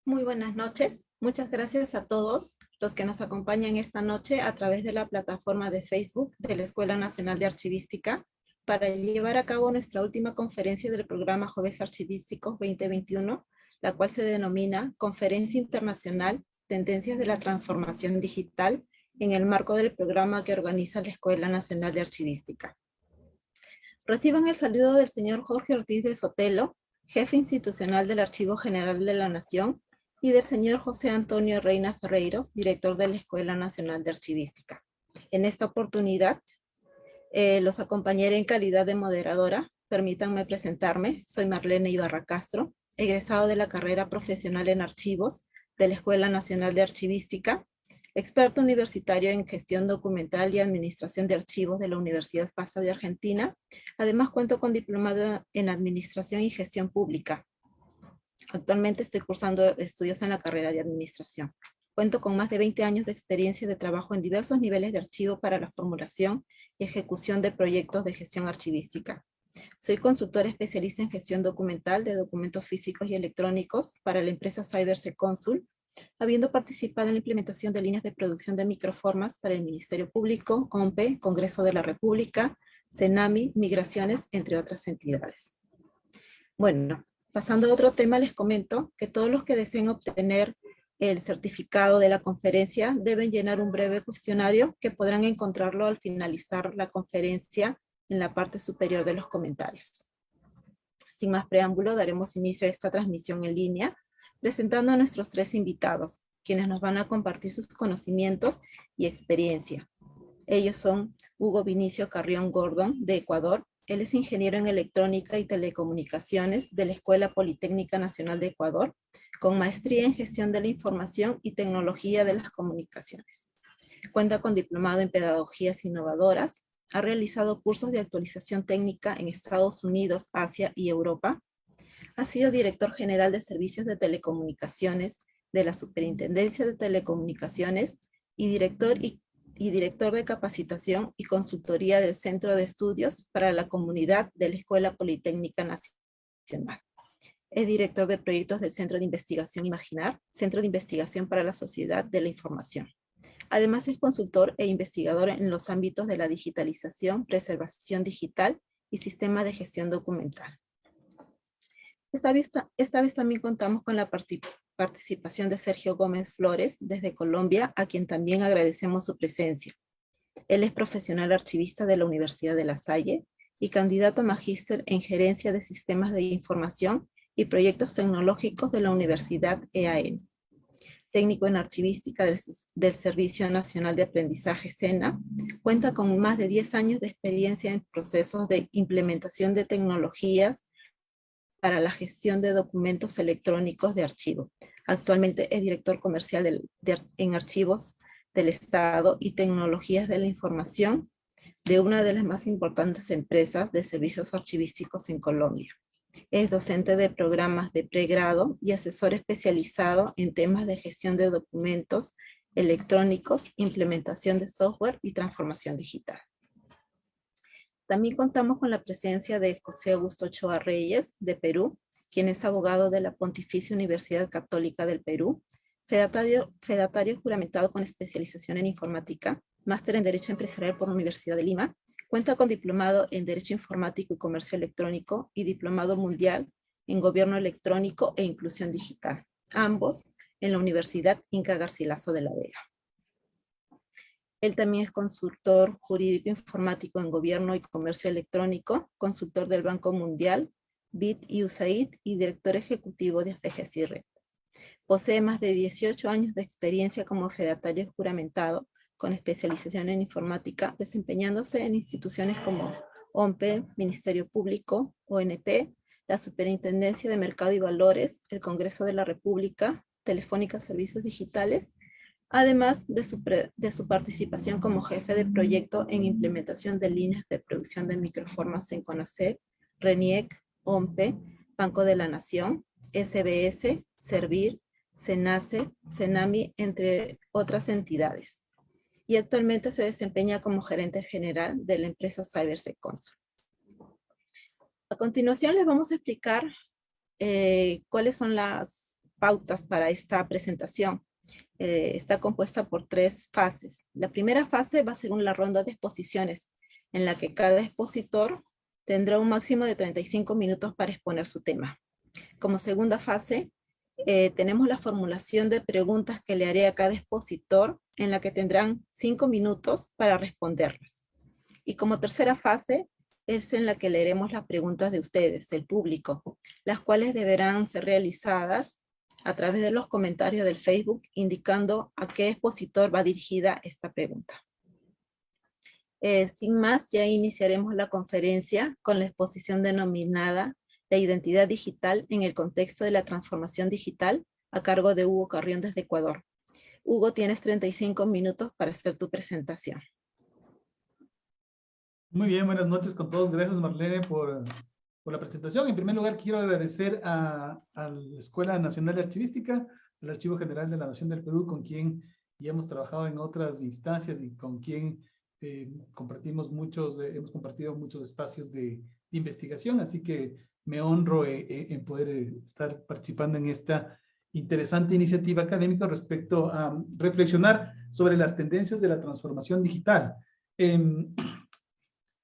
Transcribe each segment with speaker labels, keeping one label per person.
Speaker 1: Muy buenas noches. Muchas gracias a todos los que nos acompañan esta noche a través de la plataforma de Facebook de la Escuela Nacional de Archivística para llevar a cabo nuestra última conferencia del programa Jueves Archivísticos 2021, la cual se denomina Conferencia Internacional Tendencias de la Transformación Digital en el marco del programa que organiza la Escuela Nacional de Archivística. Reciban el saludo del señor Jorge Ortiz de Sotelo, jefe institucional del Archivo General de la Nación, y del señor José Antonio Reina Ferreiros, director de la Escuela Nacional de Archivística. En esta oportunidad, los acompañaré en calidad de moderadora. Permítanme presentarme. Soy Marlene Ibarra Castro, egresado de la carrera profesional en archivos de la Escuela Nacional de Archivística, experto universitario en gestión documental y administración de archivos de la Universidad FASA de Argentina. Además, cuento con diplomado en administración y gestión pública. Actualmente estoy cursando estudios en la carrera de administración. Cuento con más de 20 años de experiencia de trabajo en diversos niveles de archivo para la formulación y ejecución de proyectos de gestión archivística. Soy consultor especialista en gestión documental de documentos físicos y electrónicos para la empresa CyberSecConsul, habiendo participado en la implementación de líneas de producción de microformas para el Ministerio Público, OMPE, Congreso de la República, CENAMI, Migraciones, entre otras entidades. Bueno, pasando a otro tema, les comento que todos los que deseen obtener el certificado de la conferencia deben llenar un breve cuestionario que podrán encontrarlo al finalizar la conferencia en la parte superior de los comentarios. Sin más preámbulo, daremos inicio a esta transmisión en línea, presentando a nuestros tres invitados, quienes nos van a compartir sus conocimientos y experiencia. Ellos son Hugo Vinicio Carrión Gordon, de Ecuador. Él es ingeniero en electrónica y telecomunicaciones de la Escuela Politécnica Nacional de Ecuador, con maestría en gestión de la información y tecnología de las comunicaciones. Cuenta con diplomado en pedagogías innovadoras, ha realizado cursos de actualización técnica en Estados Unidos, Asia y Europa. Ha sido director general de servicios de telecomunicaciones de la Superintendencia de Telecomunicaciones y director de capacitación y consultoría del Centro de Estudios para la Comunidad de la Escuela Politécnica Nacional. Es director de proyectos del Centro de Investigación Imaginar, Centro de Investigación para la Sociedad de la Información. Además es consultor e investigador en los ámbitos de la digitalización, preservación digital y sistemas de gestión documental. Esta vez también contamos con la participación de Sergio Gómez Flores desde Colombia, a quien también agradecemos su presencia. Él es profesional archivista de la Universidad de La Salle y candidato a magíster en gerencia de sistemas de información y proyectos tecnológicos de la Universidad EAN. Técnico en archivística del Servicio Nacional de Aprendizaje SENA, cuenta con más de 10 años de experiencia en procesos de implementación de tecnologías para la gestión de documentos electrónicos de archivo. Actualmente es director comercial en archivos del Estado y tecnologías de la información de una de las más importantes empresas de servicios archivísticos en Colombia. Es docente de programas de pregrado y asesor especializado en temas de gestión de documentos electrónicos, implementación de software y transformación digital. También contamos con la presencia de José Augusto Ochoa Reyes, de Perú, quien es abogado de la Pontificia Universidad Católica del Perú, fedatario juramentado con especialización en informática, máster en Derecho Empresarial por la Universidad de Lima, cuenta con diplomado en Derecho Informático y Comercio Electrónico y diplomado mundial en Gobierno Electrónico e Inclusión Digital, ambos en la Universidad Inca Garcilaso de la Vega. Él también es consultor jurídico informático en Gobierno y Comercio Electrónico, consultor del Banco Mundial, BID y USAID y director ejecutivo de FGCIRRED. Posee más de 18 años de experiencia como fedatario juramentado con especialización en informática, desempeñándose en instituciones como OMPE, Ministerio Público, ONP, la Superintendencia de Mercado y Valores, el Congreso de la República, Telefónica Servicios Digitales, además de su participación como jefe de proyecto en implementación de líneas de producción de microformas en CONACYT, RENIEC, OMPE, Banco de la Nación, SBS, Servir, SENACE, CENAMI, entre otras entidades. Y actualmente se desempeña como gerente general de la empresa CyberSecConsul. A continuación les vamos a explicar cuáles son las pautas para esta presentación. Está compuesta por 3 fases. La primera fase va a ser una ronda de exposiciones, en la que cada expositor tendrá un máximo de 35 minutos para exponer su tema. Como segunda fase, tenemos la formulación de preguntas que le haré a cada expositor, en la que tendrán 5 minutos para responderlas. Y como tercera fase, es en la que leeremos las preguntas de ustedes, el público, las cuales deberán ser realizadas a través de los comentarios del Facebook, indicando a qué expositor va dirigida esta pregunta. Sin más, ya iniciaremos la conferencia con la exposición denominada La identidad digital en el contexto de la transformación digital, a cargo de Hugo Carrión desde Ecuador. Hugo, tienes 35 minutos para hacer tu presentación.
Speaker 2: Muy bien, buenas noches con todos. Gracias, Marlene, por la presentación. En primer lugar, quiero agradecer a la Escuela Nacional de Archivística, al Archivo General de la Nación del Perú, con quien ya hemos trabajado en otras instancias y con quien hemos compartido muchos espacios de investigación, así que me honro en poder estar participando en esta interesante iniciativa académica respecto a reflexionar sobre las tendencias de la transformación digital.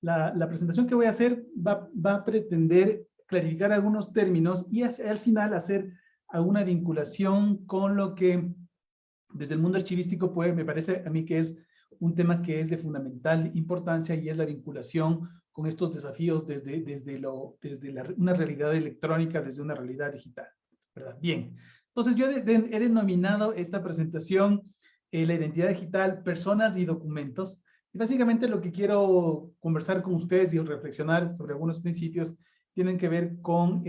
Speaker 2: La presentación que voy a hacer va a pretender clarificar algunos términos y al final hacer alguna vinculación con lo que desde el mundo archivístico me parece a mí que es un tema que es de fundamental importancia, y es la vinculación con estos desafíos desde una realidad electrónica, desde una realidad digital, ¿verdad? Bien, entonces yo he denominado esta presentación la identidad digital, personas y documentos. Y básicamente lo que quiero conversar con ustedes y reflexionar sobre algunos principios tienen que ver con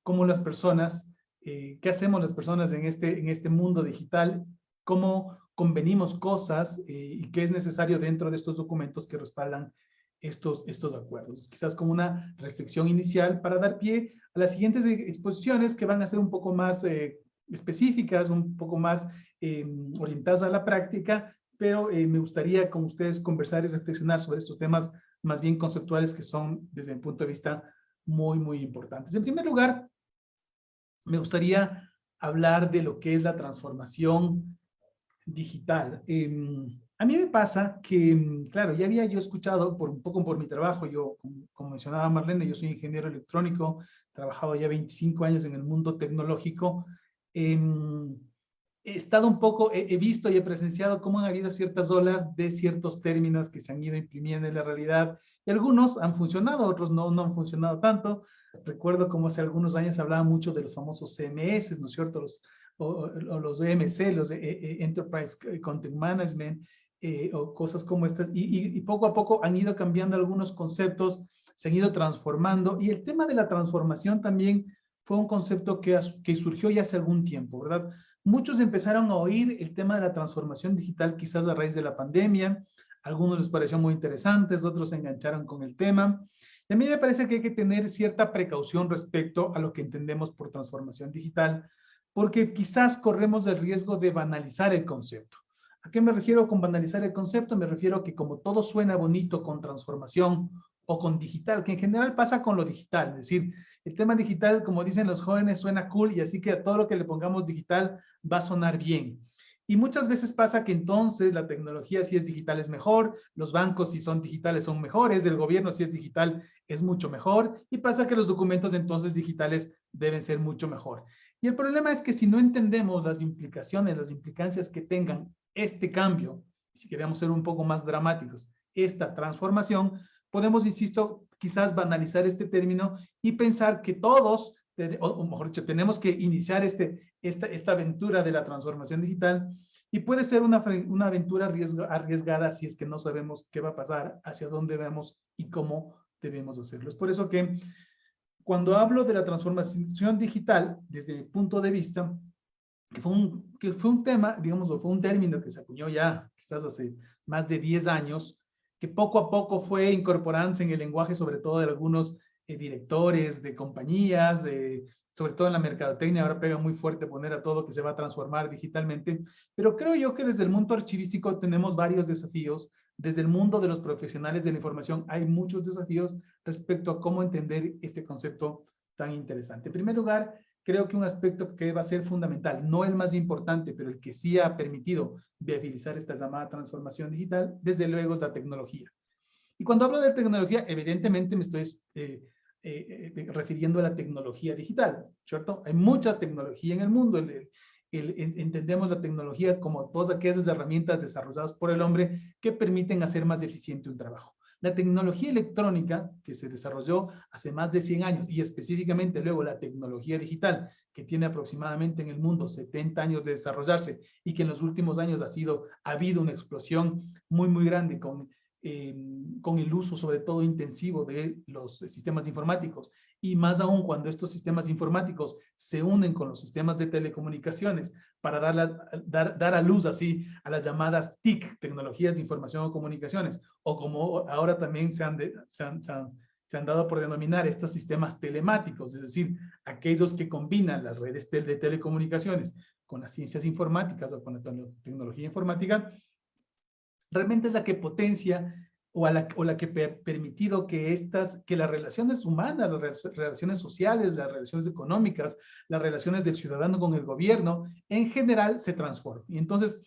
Speaker 2: cómo las personas, qué hacemos las personas en este mundo digital, cómo convenimos cosas y qué es necesario dentro de estos documentos que respaldan estos acuerdos. Quizás como una reflexión inicial para dar pie a las siguientes exposiciones, que van a ser un poco más específicas, un poco más orientadas a la práctica, pero me gustaría con ustedes conversar y reflexionar sobre estos temas más bien conceptuales que son, desde mi punto de vista, muy, muy importantes. En primer lugar, me gustaría hablar de lo que es la transformación digital. A mí me pasa que, claro, ya había yo escuchado un poco por mi trabajo, yo, como mencionaba Marlene, yo soy ingeniero electrónico, he trabajado ya 25 años en el mundo tecnológico. He estado un poco, he visto y he presenciado cómo han habido ciertas olas de ciertos términos que se han ido imprimiendo en la realidad, y algunos han funcionado, otros no han funcionado tanto. Recuerdo como hace algunos años se hablaba mucho de los famosos CMS, ¿no es cierto? O los EMC, los Enterprise Content Management, o cosas como estas, y poco a poco han ido cambiando algunos conceptos, se han ido transformando, y el tema de la transformación también fue un concepto que surgió ya hace algún tiempo, ¿verdad? Muchos empezaron a oír el tema de la transformación digital quizás a raíz de la pandemia, algunos les pareció muy interesante, otros se engancharon con el tema. Y a mí me parece que hay que tener cierta precaución respecto a lo que entendemos por transformación digital, porque quizás corremos el riesgo de banalizar el concepto. ¿A qué me refiero con banalizar el concepto? Me refiero a que como todo suena bonito con transformación o con digital, que en general pasa con lo digital, es decir, el tema digital, como dicen los jóvenes, suena cool, y así que a todo lo que le pongamos digital va a sonar bien. Y muchas veces pasa que entonces la tecnología, si es digital, es mejor, los bancos, si son digitales, son mejores, el gobierno, si es digital, es mucho mejor, y pasa que los documentos entonces digitales deben ser mucho mejor. Y el problema es que si no entendemos las implicaciones, las implicancias que tengan este cambio, si queremos ser un poco más dramáticos, esta transformación, podemos, insisto, quizás banalizar este término y pensar que todos, o mejor dicho, tenemos que iniciar esta aventura de la transformación digital, y puede ser una aventura arriesgada si es que no sabemos qué va a pasar, hacia dónde vamos y cómo debemos hacerlo. Es por eso que cuando hablo de la transformación digital, desde mi punto de vista, que fue un tema, digamos, o fue un término que se acuñó ya quizás hace más de 10 años, que poco a poco fue incorporándose en el lenguaje, sobre todo de algunos directores de compañías, sobre todo en la mercadotecnia. Ahora pega muy fuerte poner a todo que se va a transformar digitalmente, pero creo yo que desde el mundo archivístico tenemos varios desafíos. Desde el mundo de los profesionales de la información hay muchos desafíos respecto a cómo entender este concepto tan interesante. En primer lugar, creo que un aspecto que va a ser fundamental, no el más importante, pero el que sí ha permitido viabilizar esta llamada transformación digital, desde luego es la tecnología. Y cuando hablo de tecnología, evidentemente me estoy refiriendo a la tecnología digital, ¿cierto? Hay mucha tecnología en el mundo. Entendemos la tecnología como todas aquellas herramientas desarrolladas por el hombre que permiten hacer más eficiente un trabajo. La tecnología electrónica que se desarrolló hace más de 100 años y específicamente luego la tecnología digital que tiene aproximadamente en el mundo 70 años de desarrollarse y que en los últimos años ha habido una explosión muy grande con el uso sobre todo intensivo de los sistemas informáticos y más aún cuando estos sistemas informáticos se unen con los sistemas de telecomunicaciones para dar a luz así a las llamadas TIC, tecnologías de información o comunicaciones, o como ahora también se han dado por denominar estos sistemas telemáticos, es decir, aquellos que combinan las redes de telecomunicaciones con las ciencias informáticas o con la tecnología informática, realmente es la que potencia o la que ha permitido que las relaciones humanas, las relaciones sociales, las relaciones económicas, las relaciones del ciudadano con el gobierno, en general se transformen. Y entonces,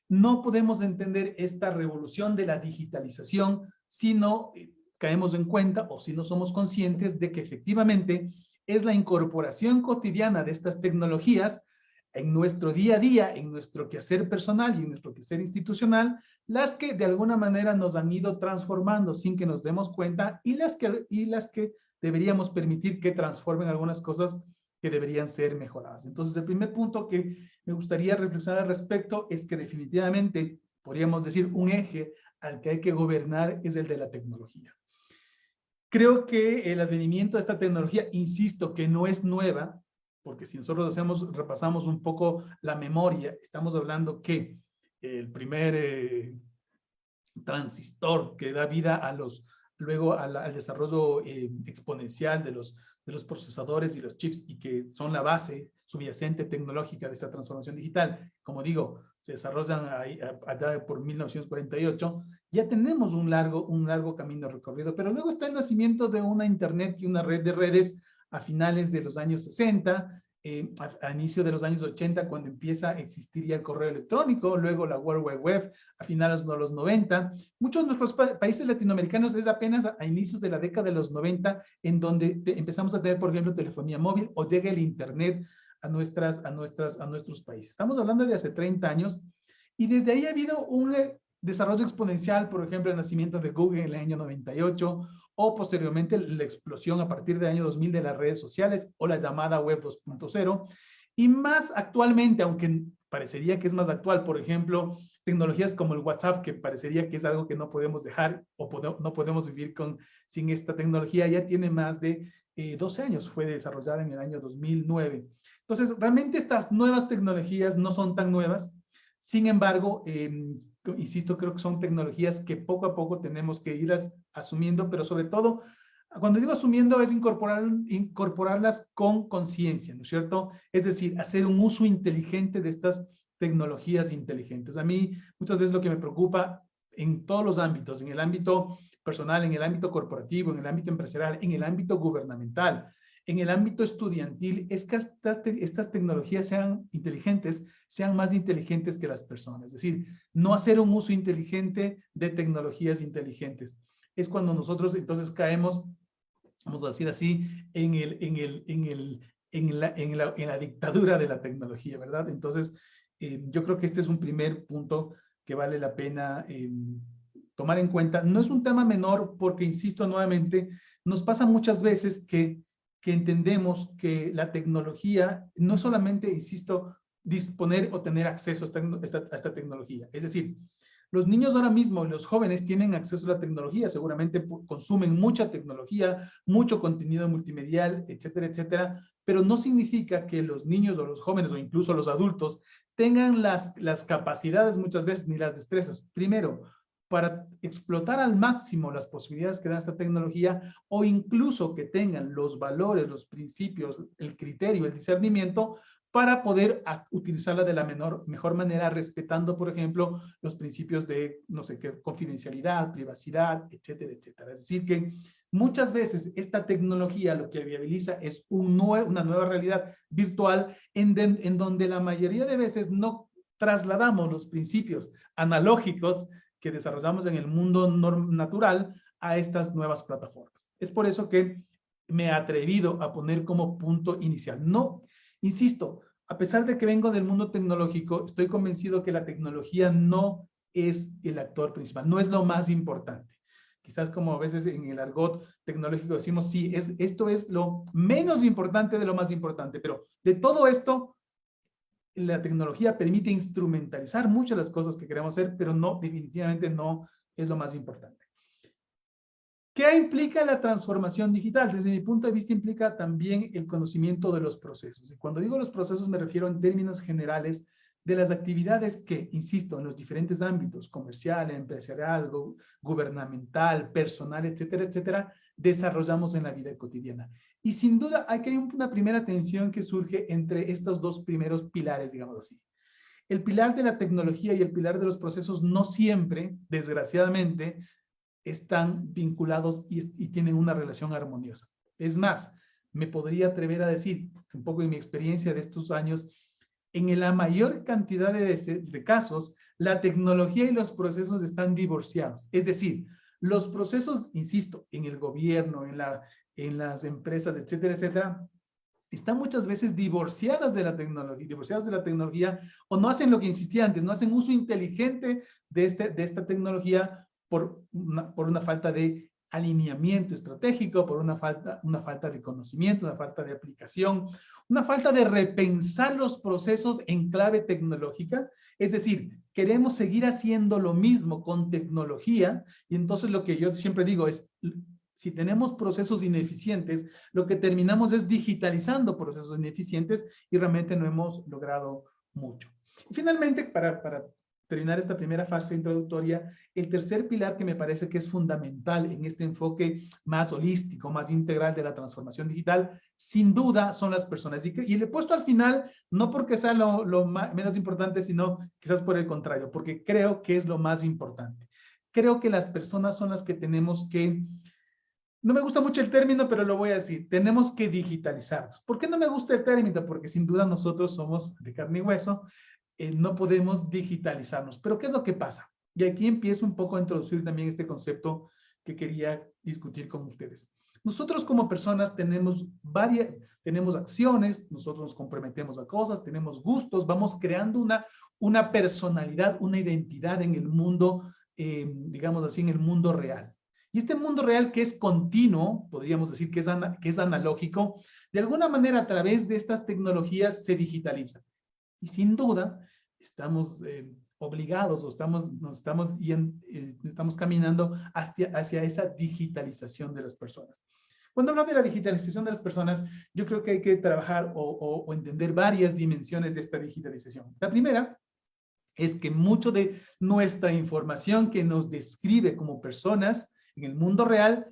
Speaker 2: no podemos entender esta revolución de la digitalización si no caemos en cuenta o si no somos conscientes de que efectivamente es la incorporación cotidiana de estas tecnologías en nuestro día a día, en nuestro quehacer personal y en nuestro quehacer institucional, las que de alguna manera nos han ido transformando sin que nos demos cuenta y las que deberíamos permitir que transformen algunas cosas que deberían ser mejoradas. Entonces, el primer punto que me gustaría reflexionar al respecto es que definitivamente, podríamos decir, un eje al que hay que gobernar es el de la tecnología. Creo que el advenimiento de esta tecnología, insisto, que no es nueva, porque si nosotros repasamos un poco la memoria, estamos hablando que el primer transistor que da vida luego al desarrollo exponencial de los procesadores y los chips y que son la base subyacente tecnológica de esta transformación digital, como digo, se desarrollan allá por 1948, ya tenemos un largo camino recorrido, pero luego está el nacimiento de una internet y una red de redes a finales de los años 60, a inicio de los años 80, cuando empieza a existir ya el correo electrónico, luego la World Wide Web a finales de los 90. Muchos de nuestros países latinoamericanos es apenas a inicios de la década de los 90 en donde empezamos a tener, por ejemplo, telefonía móvil o llega el internet a nuestros países. Estamos hablando de hace 30 años y desde ahí ha habido un desarrollo exponencial, por ejemplo, el nacimiento de Google en el año 98 o posteriormente la explosión a partir del año 2000 de las redes sociales o la llamada web 2.0 y más actualmente, aunque parecería que es más actual, por ejemplo, tecnologías como el WhatsApp, que parecería que es algo que no podemos dejar o no podemos vivir sin esta tecnología, ya tiene más de 12 años, fue desarrollada en el año 2009. Entonces, realmente estas nuevas tecnologías no son tan nuevas, sin embargo, insisto, creo que son tecnologías que poco a poco tenemos que irlas asumiendo, pero sobre todo, cuando digo asumiendo es incorporarlas con conciencia, ¿no es cierto? Es decir, hacer un uso inteligente de estas tecnologías inteligentes. A mí muchas veces lo que me preocupa en todos los ámbitos, en el ámbito personal, en el ámbito corporativo, en el ámbito empresarial, en el ámbito gubernamental, en el ámbito estudiantil, es que estas tecnologías sean inteligentes, sean más inteligentes que las personas. Es decir, no hacer un uso inteligente de tecnologías inteligentes. Es cuando nosotros entonces caemos, vamos a decir así, en la dictadura de la tecnología, ¿verdad? Entonces, yo creo que este es un primer punto que vale la pena tomar en cuenta. No es un tema menor porque, insisto nuevamente, nos pasa muchas veces que entendemos que la tecnología no es solamente, insisto, disponer o tener acceso a esta tecnología. Es decir, los niños ahora mismo y los jóvenes tienen acceso a la tecnología, seguramente consumen mucha tecnología, mucho contenido multimedial, etcétera, etcétera, pero no significa que los niños o los jóvenes o incluso los adultos tengan las capacidades muchas veces ni las destrezas. Primero, para explotar al máximo las posibilidades que da esta tecnología o incluso que tengan los valores, los principios, el criterio, el discernimiento para poder utilizarla de la mejor manera, respetando, por ejemplo, los principios de, no sé qué, confidencialidad, privacidad, etcétera, etcétera. Es decir, que muchas veces esta tecnología lo que viabiliza es una nueva realidad virtual en donde la mayoría de veces no trasladamos los principios analógicos que desarrollamos en el mundo natural a estas nuevas plataformas. Es por eso que me he atrevido a poner como punto inicial. No, insisto, a pesar de que vengo del mundo tecnológico, estoy convencido que la tecnología no es el actor principal, no es lo más importante. Quizás como a veces en el argot tecnológico decimos, sí, esto es lo menos importante de lo más importante, pero de todo esto, la tecnología permite instrumentalizar muchas de las cosas que queremos hacer, pero no, definitivamente no es lo más importante. ¿Qué implica la transformación digital? Desde mi punto de vista implica también el conocimiento de los procesos. Y cuando digo los procesos me refiero en términos generales de las actividades que, insisto, en los diferentes ámbitos, comercial, empresarial, gubernamental, personal, etcétera, etcétera, desarrollamos en la vida cotidiana. Y sin duda aquí hay una primera tensión que surge entre estos dos primeros pilares, digamos así. El pilar de la tecnología y el pilar de los procesos no siempre, desgraciadamente, están vinculados y tienen una relación armoniosa. Es más, me podría atrever a decir, un poco en mi experiencia de estos años, en la mayor cantidad de casos, la tecnología y los procesos están divorciados. Es decir, los procesos, insisto, en el gobierno, en las empresas, etcétera, etcétera, están muchas veces divorciadas de la tecnología, o no hacen lo que insistía antes, no hacen uso inteligente de esta tecnología por una falta de alineamiento estratégico, por una falta de conocimiento, una falta de aplicación, una falta de repensar los procesos en clave tecnológica. Es decir, queremos seguir haciendo lo mismo con tecnología, y entonces lo que yo siempre digo es, si tenemos procesos ineficientes, lo que terminamos es digitalizando procesos ineficientes y realmente no hemos logrado mucho. Y finalmente, para terminar esta primera fase introductoria, el tercer pilar que me parece que es fundamental en este enfoque más holístico, más integral de la transformación digital, sin duda son las personas. Y le he puesto al final, no porque sea lo menos importante, sino quizás por el contrario, porque creo que es lo más importante. Creo que las personas son las que tenemos que... No me gusta mucho el término, pero lo voy a decir. Tenemos que digitalizarnos. ¿Por qué no me gusta el término? Porque sin duda nosotros somos de carne y hueso. No podemos digitalizarnos. Pero ¿qué es lo que pasa? Y aquí empiezo un poco a introducir también este concepto que quería discutir con ustedes. Nosotros como personas tenemos acciones, nosotros nos comprometemos a cosas, tenemos gustos, vamos creando una personalidad, una identidad en el mundo, digamos así, en el mundo real. Y este mundo real que es continuo, podríamos decir que es analógico, de alguna manera a través de estas tecnologías se digitaliza. Y sin duda estamos obligados o estamos caminando hacia esa digitalización de las personas. Cuando hablo de la digitalización de las personas, yo creo que hay que trabajar o entender varias dimensiones de esta digitalización. La primera es que mucho de nuestra información que nos describe como personas en el mundo real,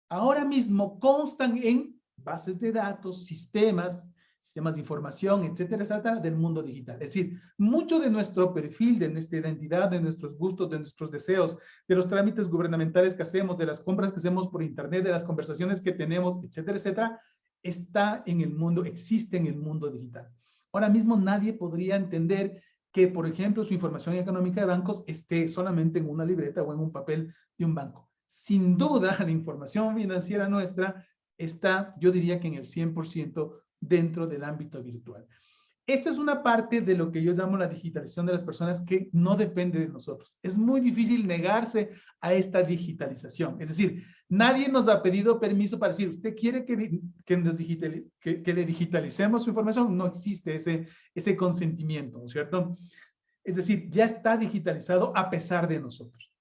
Speaker 2: ahora mismo constan en bases de datos, sistemas de información, etcétera, etcétera, del mundo digital. Es decir, mucho de nuestro perfil, de nuestra identidad, de nuestros gustos, de nuestros deseos, de los trámites gubernamentales que hacemos, de las compras que hacemos por internet, de las conversaciones que tenemos, etcétera, etcétera, existe en el mundo digital. Ahora mismo nadie podría entender que, por ejemplo, su información económica de bancos esté solamente en una libreta o en un papel de un banco. Sin duda, la información financiera nuestra está, yo diría que en el 100% dentro del ámbito virtual. Esto es una parte de lo que yo llamo la digitalización de las personas que no depende de nosotros. Es muy difícil negarse a esta digitalización. Es decir, nadie nos ha pedido permiso para decir, ¿usted quiere que le digitalicemos su información? No existe ese consentimiento, ¿no es cierto? Es decir, ya está digitalizado a pesar de nosotros.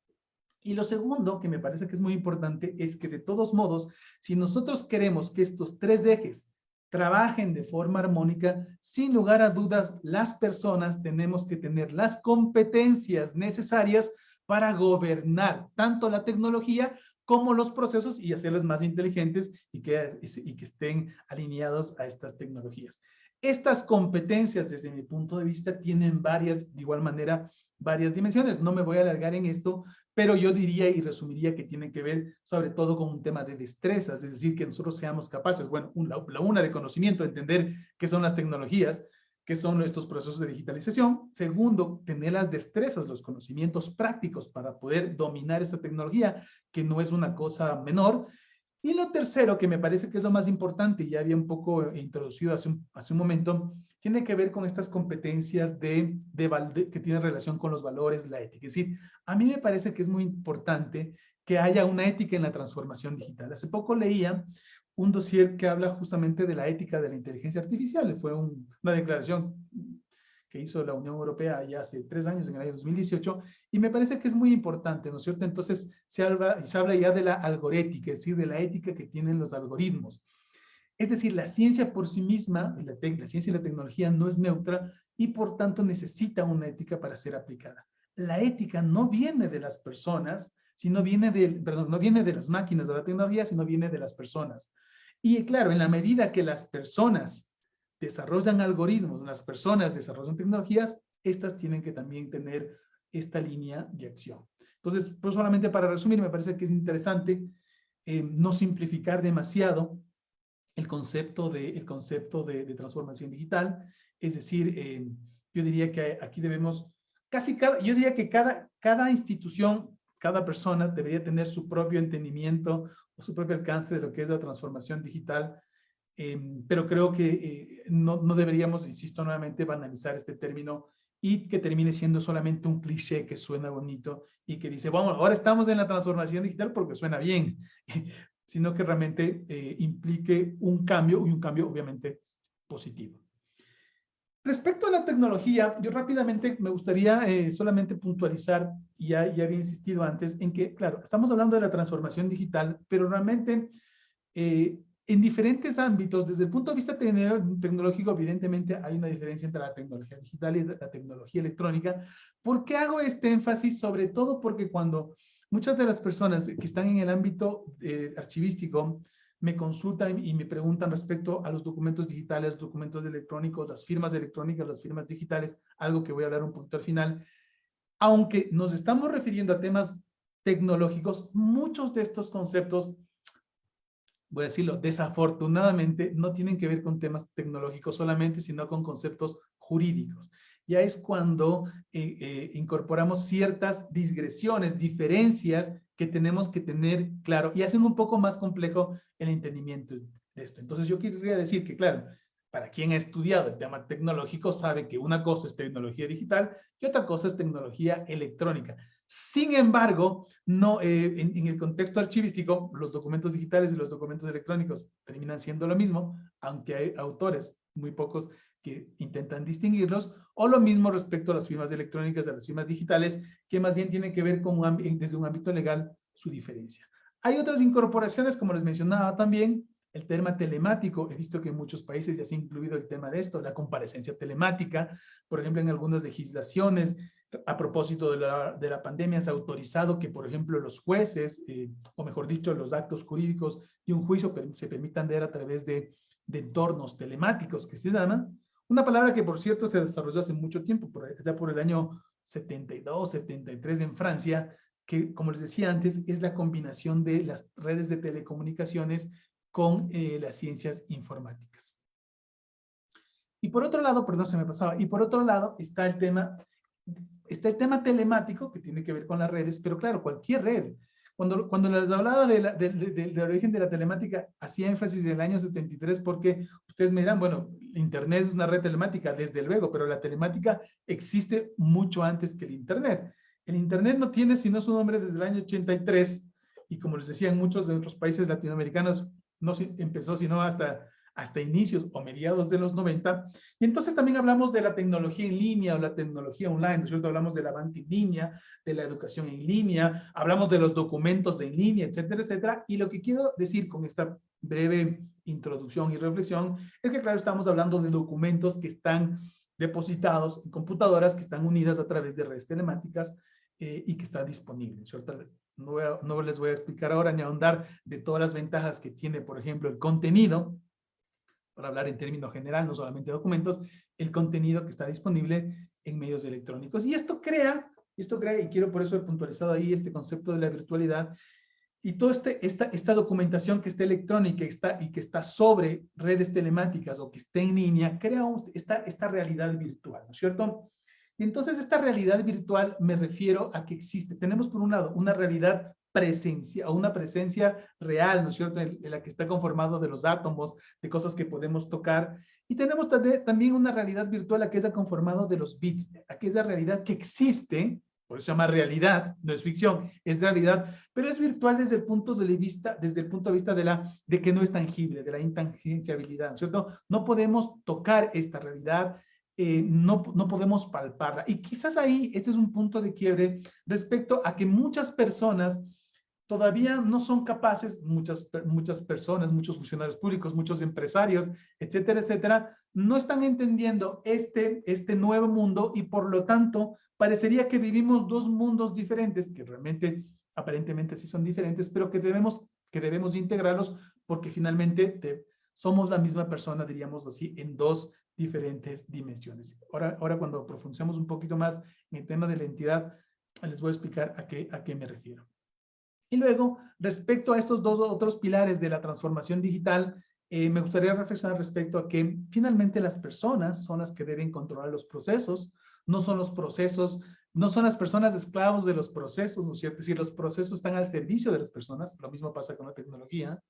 Speaker 2: Y lo segundo, que me parece que es muy importante, es que de todos modos, si nosotros queremos que estos tres ejes trabajen de forma armónica, sin lugar a dudas, las personas tenemos que tener las competencias necesarias para gobernar tanto la tecnología como los procesos y hacerlos más inteligentes y que estén alineados a estas tecnologías. Estas competencias, desde mi punto de vista, tienen varias, de igual manera, varias dimensiones. No me voy a alargar en esto, pero yo diría y resumiría que tienen que ver sobre todo con un tema de destrezas, es decir, que nosotros seamos capaces, bueno, la una de conocimiento, entender qué son las tecnologías, qué son estos procesos de digitalización. Segundo, tener las destrezas, los conocimientos prácticos para poder dominar esta tecnología, que no es una cosa menor. Y lo tercero, que me parece que es lo más importante, y ya había un poco introducido hace un momento, tiene que ver con estas competencias que tienen relación con los valores, la ética. Es decir, a mí me parece que es muy importante que haya una ética en la transformación digital. Hace poco leía un dossier que habla justamente de la ética de la inteligencia artificial. Fue una declaración que hizo la Unión Europea ya hace 3 años, en el año 2018, y me parece que es muy importante, ¿no es cierto? Entonces se habla ya de la algorética, es decir, de la ética que tienen los algoritmos. Es decir, la ciencia por sí misma, la ciencia y la tecnología no es neutra y por tanto necesita una ética para ser aplicada. La ética no viene de las personas, sino viene no viene de las máquinas o de la tecnología, sino viene de las personas. Y claro, en la medida que las personas desarrollan algoritmos, las personas desarrollan tecnologías, estas tienen que también tener esta línea de acción. Entonces, pues solamente para resumir, me parece que es interesante no simplificar demasiado el concepto de transformación digital. Es decir, yo diría que aquí debemos, yo diría que cada institución, cada persona debería tener su propio entendimiento o su propio alcance de lo que es la transformación digital. Pero creo que no deberíamos, insisto nuevamente, banalizar este término y que termine siendo solamente un cliché que suena bonito y que dice, vamos, ahora estamos en la transformación digital porque suena bien, sino que realmente implique un cambio y un cambio obviamente positivo. Respecto a la tecnología, yo rápidamente me gustaría solamente puntualizar, y ya había insistido antes, en que, claro, estamos hablando de la transformación digital, pero realmente en diferentes ámbitos, desde el punto de vista tecnológico, evidentemente hay una diferencia entre la tecnología digital y la tecnología electrónica. ¿Por qué hago este énfasis? Sobre todo porque cuando muchas de las personas que están en el ámbito archivístico me consultan y me preguntan respecto a los documentos digitales, documentos electrónicos, las firmas electrónicas, las firmas digitales, algo que voy a hablar un poquito al final. Aunque nos estamos refiriendo a temas tecnológicos, muchos de estos conceptos, voy a decirlo, desafortunadamente no tienen que ver con temas tecnológicos solamente, sino con conceptos jurídicos. Ya es cuando incorporamos ciertas digresiones, diferencias que tenemos que tener claro y hacen un poco más complejo el entendimiento de esto. Entonces yo querría decir que, claro, para quien ha estudiado el tema tecnológico sabe que una cosa es tecnología digital y otra cosa es tecnología electrónica. Sin embargo, no, en el contexto archivístico, los documentos digitales y los documentos electrónicos terminan siendo lo mismo, aunque hay autores, muy pocos, que intentan distinguirlos, o lo mismo respecto a las firmas electrónicas, a las firmas digitales, que más bien tienen que ver con desde un ámbito legal su diferencia. Hay otras incorporaciones, como les mencionaba también, el tema telemático. He visto que en muchos países ya se ha incluido el tema de esto, la comparecencia telemática, por ejemplo, en algunas legislaciones. A propósito de la pandemia, se ha autorizado que, por ejemplo, los jueces, o mejor dicho, los actos jurídicos de un juicio se permitan ver a través de entornos telemáticos, que se llaman. Una palabra que, por cierto, se desarrolló hace mucho tiempo, ya por el año 72, 73 en Francia, que, como les decía antes, es la combinación de las redes de telecomunicaciones con las ciencias informáticas. Y por otro lado, perdón, se me pasaba, y por otro lado está el tema telemático, que tiene que ver con las redes, pero claro, cualquier red. Cuando les hablaba del origen de la telemática, hacía énfasis en el año 73 porque ustedes me dirán, bueno, Internet es una red telemática, desde luego, pero la telemática existe mucho antes que el Internet. El Internet no tiene sino su nombre desde el año 83 y como les decía, en muchos de otros países latinoamericanos no empezó sino hasta inicios o mediados de los 90. Y entonces también hablamos de la tecnología en línea o la tecnología online, ¿no es cierto? Hablamos de la banca en línea, de la educación en línea, hablamos de los documentos en línea, etcétera, etcétera. Y lo que quiero decir con esta breve introducción y reflexión es que, claro, estamos hablando de documentos que están depositados en computadoras que están unidas a través de redes telemáticas y que están disponibles, ¿cierto? No les voy a explicar ahora ni ahondar de todas las ventajas que tiene, por ejemplo, el contenido, para hablar en términos general, no solamente documentos, el contenido que está disponible en medios electrónicos. Y esto crea, y quiero por eso he puntualizado ahí este concepto de la virtualidad, y toda esta documentación que está electrónica y que está sobre redes telemáticas o que está en línea, crea esta realidad virtual, ¿no es cierto? Y entonces esta realidad virtual me refiero a que existe. Tenemos por un lado una realidad presencia o una presencia real, ¿no es cierto? En la que está conformado de los átomos, de cosas que podemos tocar. Y tenemos también una realidad virtual, la que está conformado de los bits, aquella realidad que existe. Por eso se llama realidad, no es ficción, es realidad, pero es virtual desde el punto de vista, de que no es tangible, de la intangibilidad, ¿cierto? No podemos tocar esta realidad, no podemos palparla. Y quizás ahí este es un punto de quiebre respecto a que muchas personas todavía no son capaces, muchas personas, muchos funcionarios públicos, muchos empresarios, etcétera, etcétera, no están entendiendo este nuevo mundo y por lo tanto parecería que vivimos dos mundos diferentes, que realmente aparentemente sí son diferentes, pero que debemos integrarlos porque finalmente somos la misma persona, diríamos así, en dos diferentes dimensiones. Ahora cuando profundicemos un poquito más en el tema de la entidad, les voy a explicar a qué me refiero. Y luego, respecto a estos dos otros pilares de la transformación digital, me gustaría reflexionar respecto a que finalmente las personas son las que deben controlar los procesos, no son los procesos, no son las personas esclavos de los procesos, ¿no es cierto? Es decir, los procesos están al servicio de las personas, lo mismo pasa con la tecnología.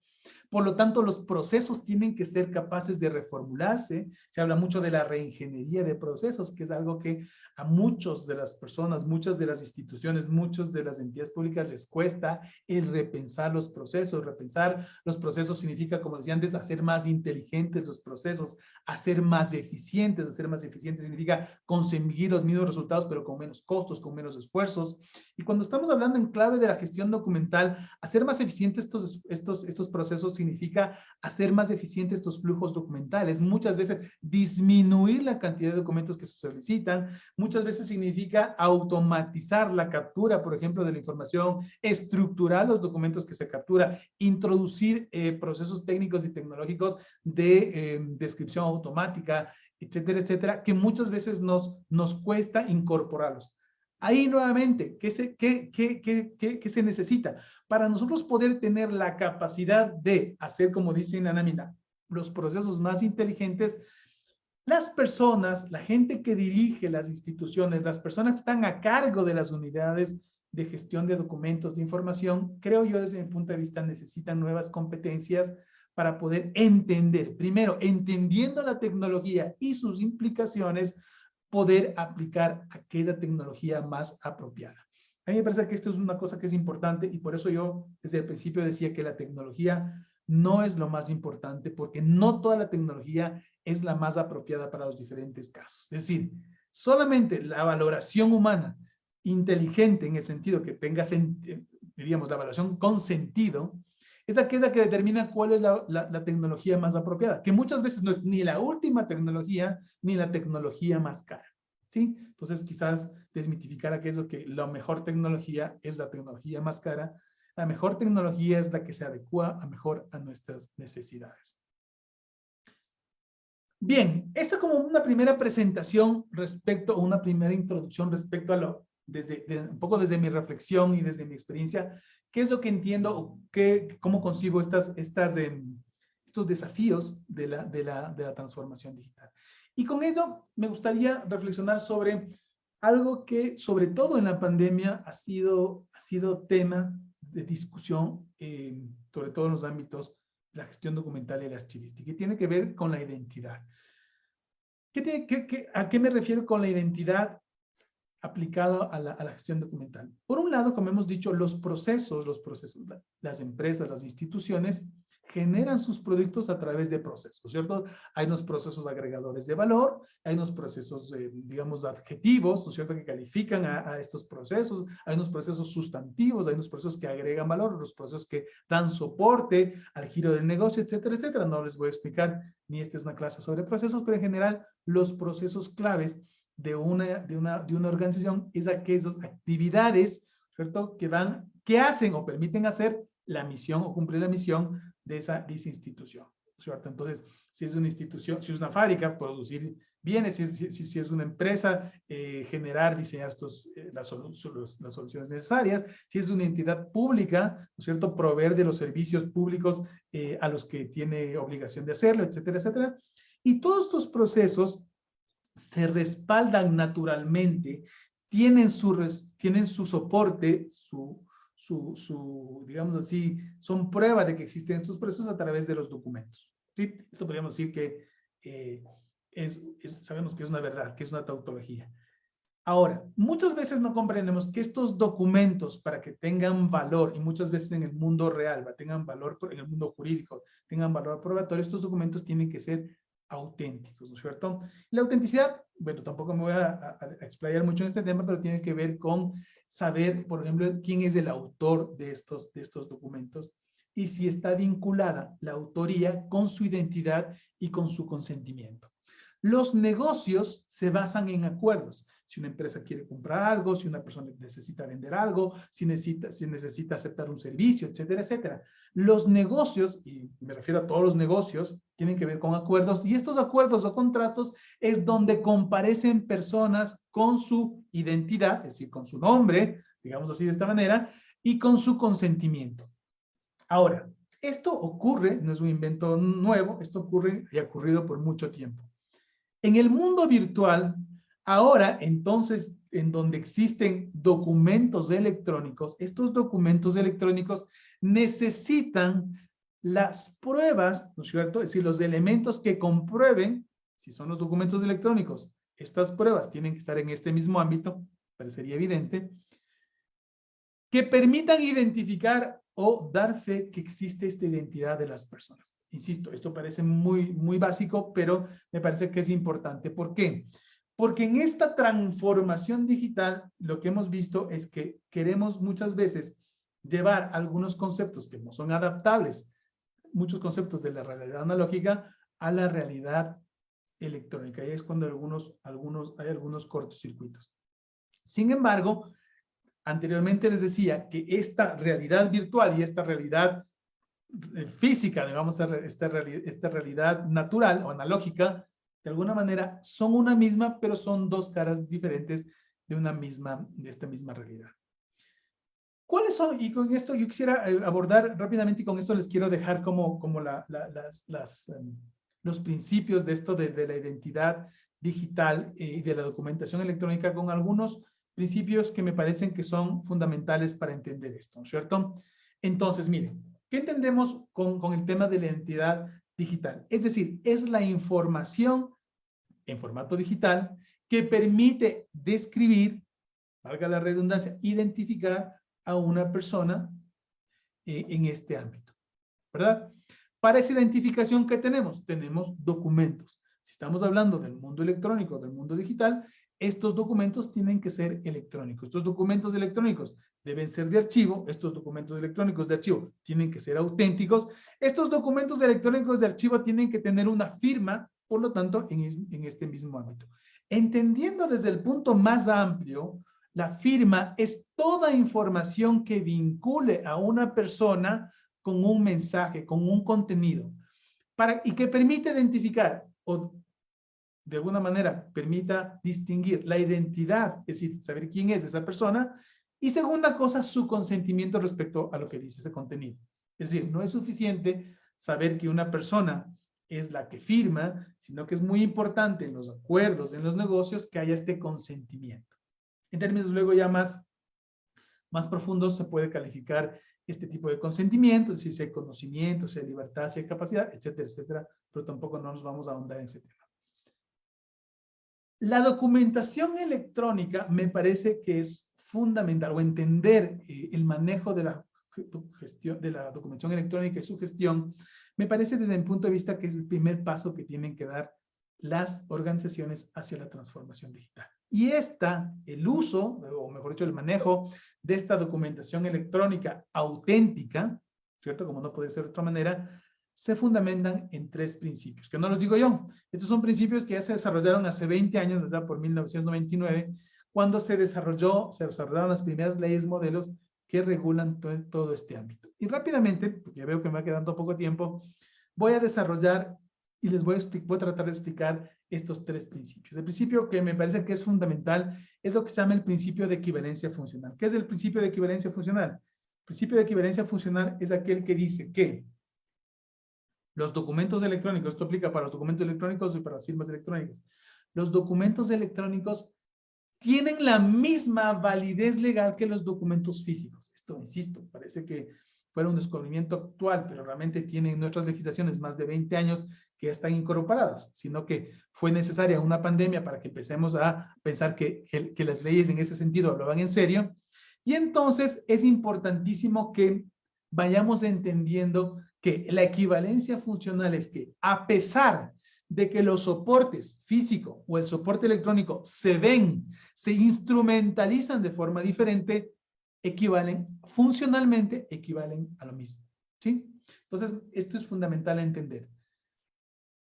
Speaker 2: Por lo tanto, los procesos tienen que ser capaces de reformularse. Se habla mucho de la reingeniería de procesos, que es algo que a muchas de las personas, muchas de las instituciones, muchas de las entidades públicas les cuesta el repensar los procesos. Repensar los procesos significa, como decía antes, hacer más inteligentes los procesos, hacer más eficientes. Hacer más eficientes significa conseguir los mismos resultados, pero con menos costos, con menos esfuerzos. Y cuando estamos hablando en clave de la gestión documental, hacer más eficientes estos procesos significa hacer más eficientes estos flujos documentales. Muchas veces disminuir la cantidad de documentos que se solicitan. Muchas veces significa automatizar la captura, por ejemplo, de la información, estructurar los documentos que se captura, introducir procesos técnicos y tecnológicos de descripción automática, etcétera, etcétera, que muchas veces nos cuesta incorporarlos. Ahí nuevamente, ¿qué se necesita? Para nosotros poder tener la capacidad de hacer, como dice Anamina, los procesos más inteligentes, las personas, la gente que dirige las instituciones, las personas que están a cargo de las unidades de gestión de documentos, de información, creo yo desde mi punto de vista necesitan nuevas competencias para poder entender, primero, entendiendo la tecnología y sus implicaciones, poder aplicar aquella tecnología más apropiada. A mí me parece que esto es una cosa que es importante y por eso yo desde el principio decía que la tecnología no es lo más importante porque no toda la tecnología es la más apropiada para los diferentes casos. Es decir, solamente la valoración humana inteligente en el sentido que tenga, diríamos, la evaluación con sentido, es aquella que determina cuál es la tecnología más apropiada, que muchas veces no es ni la última tecnología, ni la tecnología más cara, ¿sí? Entonces, quizás desmitificar aquello que la mejor tecnología es la tecnología más cara, la mejor tecnología es la que se adecua mejor a nuestras necesidades. Bien, esta como una primera presentación respecto, o una primera introducción respecto a un poco desde mi reflexión y desde mi experiencia, ¿qué es lo que entiendo? ¿Cómo concibo estos desafíos de la transformación digital? Y con ello me gustaría reflexionar sobre algo que, sobre todo en la pandemia, ha sido tema de discusión, sobre todo en los ámbitos de la gestión documental y la archivística, y tiene que ver con la identidad. ¿A qué me refiero con la identidad aplicado a la gestión documental? Por un lado, como hemos dicho, los procesos, las empresas, las instituciones generan sus productos a través de procesos, ¿cierto? Hay unos procesos agregadores de valor, hay unos procesos, digamos, adjetivos, ¿no es cierto?, que califican a estos procesos, hay unos procesos sustantivos, hay unos procesos que agregan valor, los procesos que dan soporte al giro del negocio, etcétera, etcétera. No les voy a explicar, ni esta es una clase sobre procesos, pero en general los procesos claves de una organización es aquellas actividades, ¿cierto?, que hacen o permiten hacer la misión o cumplir la misión de esa institución. ¿cierto? Entonces, si es una institución, si es una fábrica, producir bienes, si es una empresa, generar, diseñar las soluciones necesarias, si es una entidad pública, ¿no es cierto?, proveer de los servicios públicos a los que tiene obligación de hacerlo, etcétera, etcétera. Y todos estos procesos se respaldan naturalmente, tienen su soporte, digamos así, son prueba de que existen estos procesos a través de los documentos. ¿Sí? Esto podríamos decir que sabemos que es una verdad, que es una tautología. Ahora, muchas veces no comprendemos que estos documentos, para que tengan valor, y muchas veces en el mundo real, tengan valor en el mundo jurídico, tengan valor probatorio, estos documentos tienen que ser auténticos, ¿no es cierto? Y la autenticidad, bueno, tampoco me voy a explayar mucho en este tema, pero tiene que ver con saber, por ejemplo, quién es el autor de estos documentos y si está vinculada la autoría con su identidad y con su consentimiento. Los negocios se basan en acuerdos. Si una empresa quiere comprar algo, si una persona necesita vender algo, si necesita aceptar un servicio, etcétera, etcétera. Los negocios, y me refiero a todos los negocios, tienen que ver con acuerdos, y estos acuerdos o contratos es donde comparecen personas con su identidad, es decir, con su nombre, digamos así de esta manera, y con su consentimiento. Ahora, esto ocurre, no es un invento nuevo, esto ocurre y ha ocurrido por mucho tiempo. En el mundo virtual, ahora, entonces, en donde existen documentos electrónicos, estos documentos electrónicos necesitan las pruebas, ¿no es cierto? Es decir, los elementos que comprueben si son los documentos electrónicos. Estas pruebas tienen que estar en este mismo ámbito, parecería evidente, que permitan identificar o dar fe que existe esta identidad de las personas. Insisto, esto parece muy básico, pero me parece que es importante. ¿Por qué? Porque en esta transformación digital, lo que hemos visto es que queremos muchas veces llevar algunos conceptos que no son adaptables, muchos conceptos de la realidad analógica, a la realidad electrónica. Y es cuando hay algunos cortocircuitos. Sin embargo, anteriormente les decía que esta realidad virtual y esta realidad física, digamos, esta realidad natural o analógica, de alguna manera son una misma, pero son dos caras diferentes de esta misma realidad. ¿Cuáles son? Y con esto yo quisiera abordar rápidamente, y con esto les quiero dejar como los principios de esto de la identidad digital y de la documentación electrónica, con algunos principios que me parecen que son fundamentales para entender esto, ¿no es cierto? Entonces, miren, ¿qué entendemos con el tema de la identidad digital? Es decir, es la información en formato digital que permite describir, valga la redundancia, identificar a una persona en este ámbito, ¿verdad? Para esa identificación, ¿qué tenemos? Tenemos documentos. Si estamos hablando del mundo electrónico, del mundo digital, estos documentos tienen que ser electrónicos. Estos documentos electrónicos deben ser de archivo. Estos documentos electrónicos de archivo tienen que ser auténticos. Estos documentos electrónicos de archivo tienen que tener una firma, por lo tanto, en este mismo ámbito. Entendiendo desde el punto más amplio, la firma es toda información que vincule a una persona con un mensaje, con un contenido, y que permite identificar o de alguna manera permita distinguir la identidad, es decir, saber quién es esa persona, y segunda cosa, su consentimiento respecto a lo que dice ese contenido. Es decir, no es suficiente saber que una persona es la que firma, sino que es muy importante en los acuerdos, en los negocios, que haya este consentimiento. En términos luego ya más profundos se puede calificar este tipo de consentimientos, si hay conocimiento, si hay libertad, si hay capacidad, etcétera, etcétera, pero tampoco no nos vamos a ahondar en ese tema. La documentación electrónica me parece que es fundamental, o entender el manejo de la gestión de la documentación electrónica y su gestión, me parece desde mi punto de vista que es el primer paso que tienen que dar las organizaciones hacia la transformación digital. Y el uso, o mejor dicho, el manejo de esta documentación electrónica auténtica, ¿cierto? Como no puede ser de otra manera, se fundamentan en 3 principios, que no los digo yo. Estos son principios que ya se desarrollaron hace 20 años, ¿verdad? Por 1999, cuando se desarrollaron las primeras leyes modelos que regulan todo este ámbito. Y rápidamente, porque ya veo que me va quedando poco tiempo, voy a desarrollar y les voy a tratar de explicar estos tres principios. El principio que me parece que es fundamental es lo que se llama el principio de equivalencia funcional. ¿Qué es el principio de equivalencia funcional? El principio de equivalencia funcional es aquel que dice que los documentos electrónicos, esto aplica para los documentos electrónicos y para las firmas electrónicas, los documentos electrónicos tienen la misma validez legal que los documentos físicos. Esto, insisto, parece que fuera un descubrimiento actual, pero realmente tienen nuestras legislaciones más de 20 años que ya están incorporadas, sino que fue necesaria una pandemia para que empecemos a pensar que las leyes en ese sentido hablaban en serio. Y entonces es importantísimo que vayamos entendiendo que la equivalencia funcional es que a pesar de que los soportes físico o el soporte electrónico se ven, se instrumentalizan de forma diferente, funcionalmente equivalen a lo mismo, ¿sí? Entonces, esto es fundamental a entender.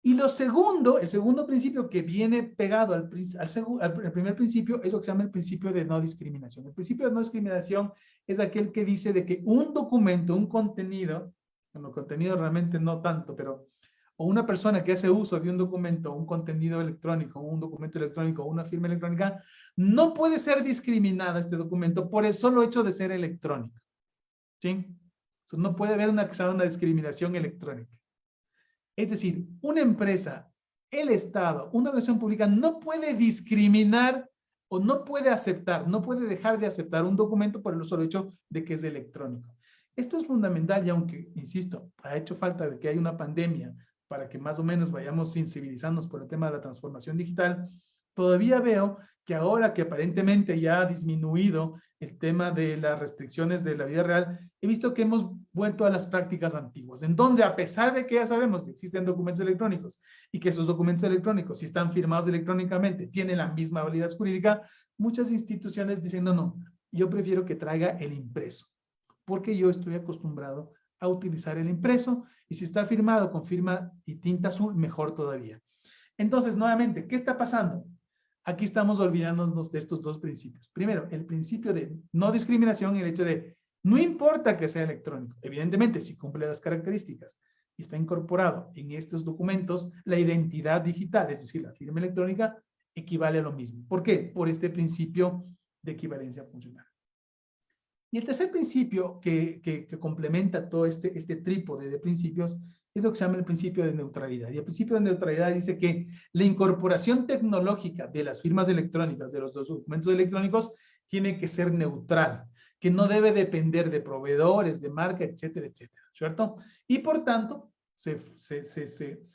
Speaker 2: Y el segundo principio que viene pegado al primer principio es lo que se llama el principio de no discriminación. El principio de no discriminación es aquel que dice de que un documento, un contenido, bueno, contenido realmente no tanto, pero o una persona que hace uso de un documento, un contenido electrónico, un documento electrónico o una firma electrónica, no puede ser discriminada este documento por el solo hecho de ser electrónico, ¿sí? Entonces, no puede haber una discriminación electrónica. Es decir, una empresa, el Estado, una relación pública no puede discriminar o no puede aceptar, no puede dejar de aceptar un documento por el solo hecho de que es electrónico. Esto es fundamental y aunque, insisto, ha hecho falta de que haya una pandemia para que más o menos vayamos sensibilizándonos por el tema de la transformación digital, todavía veo que ahora que aparentemente ya ha disminuido el tema de las restricciones de la vida real, he visto que hemos vuelto a las prácticas antiguas, en donde a pesar de que ya sabemos que existen documentos electrónicos y que esos documentos electrónicos, si están firmados electrónicamente, tienen la misma validez jurídica, muchas instituciones dicen, no, yo prefiero que traiga el impreso, porque yo estoy acostumbrado a utilizar el impreso y si está firmado con firma y tinta azul, mejor todavía. Entonces, nuevamente, ¿qué está pasando? Aquí estamos olvidándonos de estos dos principios. Primero, el principio de no discriminación, el hecho de no importa que sea electrónico. Evidentemente, si cumple las características y está incorporado en estos documentos, la identidad digital, es decir, la firma electrónica, equivale a lo mismo. ¿Por qué? Por este principio de equivalencia funcional. Y el tercer principio que complementa todo este trípode de principios es lo que se llama el principio de neutralidad. Y el principio de neutralidad dice que la incorporación tecnológica de las firmas electrónicas, de los documentos electrónicos, tiene que ser neutral, que no debe depender de proveedores, de marca, etcétera, etcétera, ¿cierto? Y por tanto, se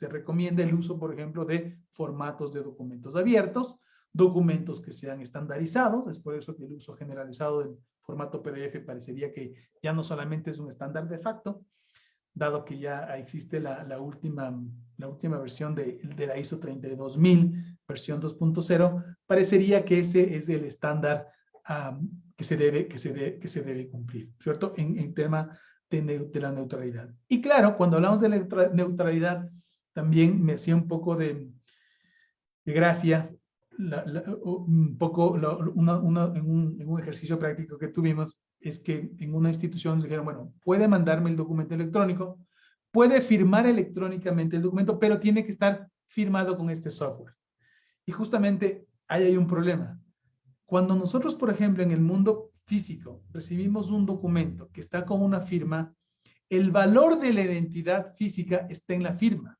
Speaker 2: recomienda el uso, por ejemplo, de formatos de documentos abiertos, documentos que sean estandarizados, es por eso que el uso generalizado del formato PDF parecería que ya no solamente es un estándar de facto, dado que ya existe la última versión de la ISO 32000, versión 2.0, parecería que ese es el estándar que se debe cumplir, ¿cierto? En tema de la neutralidad. Y claro, cuando hablamos de la neutralidad, también me hacía un poco de gracia, un poco en un ejercicio práctico que tuvimos, es que en una institución nos dijeron, bueno, puede mandarme el documento electrónico, puede firmar electrónicamente el documento, pero tiene que estar firmado con este software. Y justamente ahí hay un problema. Cuando nosotros, por ejemplo, en el mundo físico, recibimos un documento que está con una firma, el valor de la identidad física está en la firma.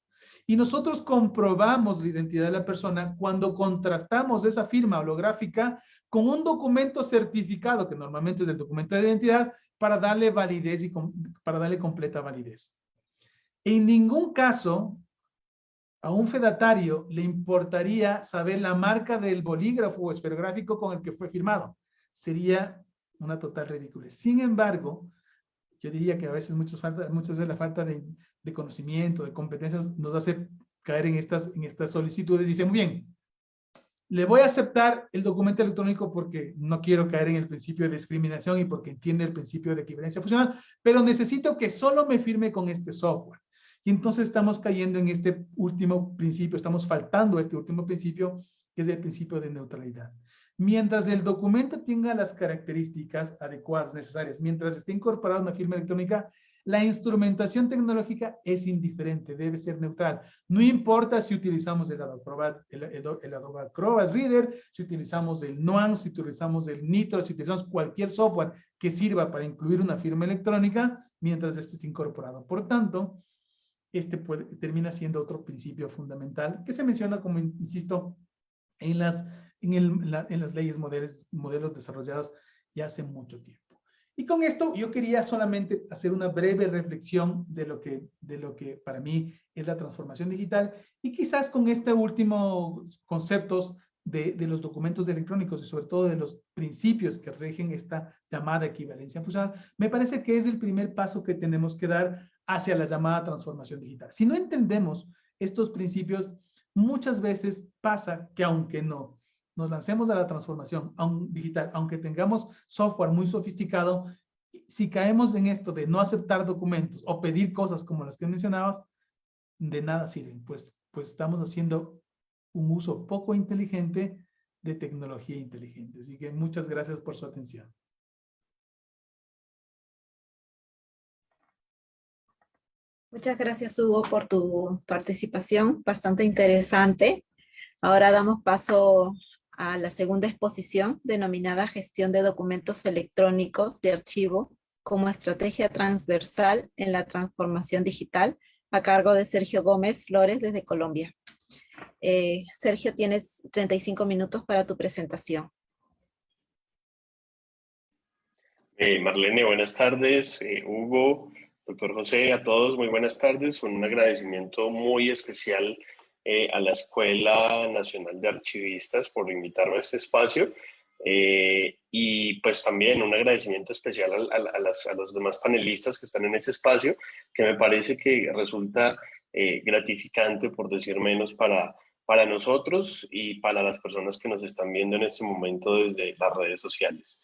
Speaker 2: Y nosotros comprobamos la identidad de la persona cuando contrastamos esa firma holográfica con un documento certificado, que normalmente es el documento de identidad, para darle validez y para darle completa validez. En ningún caso a un fedatario le importaría saber la marca del bolígrafo o esferográfico con el que fue firmado. Sería una total ridiculez. Sin embargo, yo diría que a veces muchas veces la falta de conocimiento, de competencias, nos hace caer en estas solicitudes. Dice, muy bien, le voy a aceptar el documento electrónico porque no quiero caer en el principio de discriminación y porque entiende el principio de equivalencia funcional, pero necesito que solo me firme con este software. Y entonces estamos cayendo en este último principio, estamos faltando a este último principio, que es el principio de neutralidad. Mientras el documento tenga las características adecuadas, necesarias, mientras esté incorporada una firma electrónica, la instrumentación tecnológica es indiferente, debe ser neutral. No importa si utilizamos el Adobe Acrobat Reader, si utilizamos el Nuance, si utilizamos el Nitro, si utilizamos cualquier software que sirva para incluir una firma electrónica, mientras este esté incorporado. Por tanto, termina siendo otro principio fundamental que se menciona, como insisto, en las leyes modelos desarrolladas ya hace mucho tiempo. Y con esto yo quería solamente hacer una breve reflexión de lo que para mí es la transformación digital, y quizás con este último conceptos de los documentos electrónicos y sobre todo de los principios que rigen esta llamada equivalencia funcional, me parece que es el primer paso que tenemos que dar hacia la llamada transformación digital. Si no entendemos estos principios, muchas veces pasa que aunque no nos lancemos a la transformación digital, aunque tengamos software muy sofisticado, si caemos en esto de no aceptar documentos o pedir cosas como las que mencionabas, de nada sirven, pues estamos haciendo un uso poco inteligente de tecnología inteligente. Así que muchas gracias por su atención.
Speaker 1: Muchas gracias, Hugo, por tu participación, bastante interesante. Ahora damos paso a la segunda exposición, denominada Gestión de Documentos Electrónicos de Archivo como Estrategia Transversal en la Transformación Digital, a cargo de Sergio Gómez Flores desde Colombia. Sergio, tienes 35 minutos para tu presentación.
Speaker 3: Marlene, buenas tardes. Hugo, doctor José, a todos muy buenas tardes. Un agradecimiento muy especial a la Escuela Nacional de Archivistas por invitarme a este espacio, y pues también un agradecimiento especial a los demás panelistas que están en este espacio, que me parece que resulta gratificante, por decir menos, para nosotros y para las personas que nos están viendo en este momento desde las redes sociales.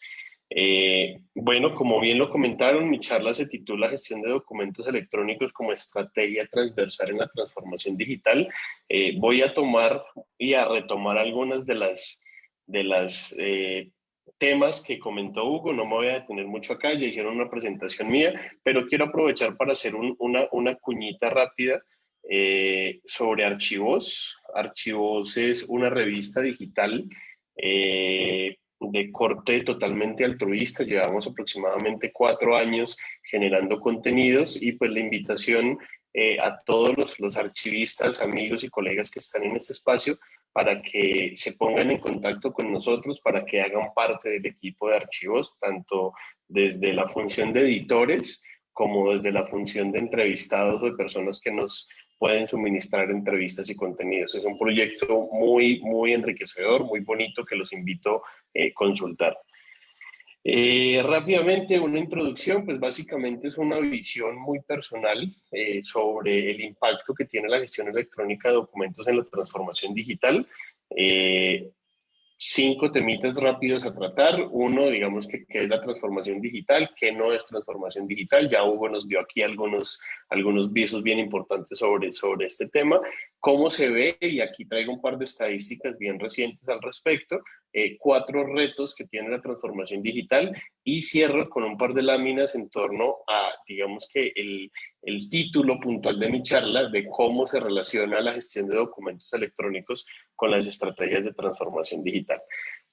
Speaker 3: Bueno, como bien lo comentaron, mi charla se titula Gestión de Documentos Electrónicos como Estrategia Transversal en la Transformación Digital. Voy a tomar y a retomar algunas de las temas que comentó Hugo. No me voy a detener mucho acá, ya hicieron una presentación mía, pero quiero aprovechar para hacer una cuñita rápida sobre Archivos. Archivos es una revista digital de corte totalmente altruista. Llevamos aproximadamente 4 años generando contenidos, y pues la invitación a todos los archivistas, amigos y colegas que están en este espacio, para que se pongan en contacto con nosotros, para que hagan parte del equipo de Archivos, tanto desde la función de editores como desde la función de entrevistados o de personas que nos pueden suministrar entrevistas y contenidos. Es un proyecto muy, muy enriquecedor, muy bonito, que los invito a consultar. Rápidamente, una introducción, pues básicamente es una visión muy personal sobre el impacto que tiene la gestión electrónica de documentos en la transformación digital. 5 temitas rápidos a tratar. Uno, digamos, que es la transformación digital, que no es transformación digital. Ya Hugo nos dio aquí algunos visos bien importantes sobre este tema. ¿Cómo se ve? Y aquí traigo un par de estadísticas bien recientes al respecto. 4 retos que tiene la transformación digital, y cierro con un par de láminas en torno a, digamos, que el título puntual de mi charla, de cómo se relaciona la gestión de documentos electrónicos con las estrategias de transformación digital.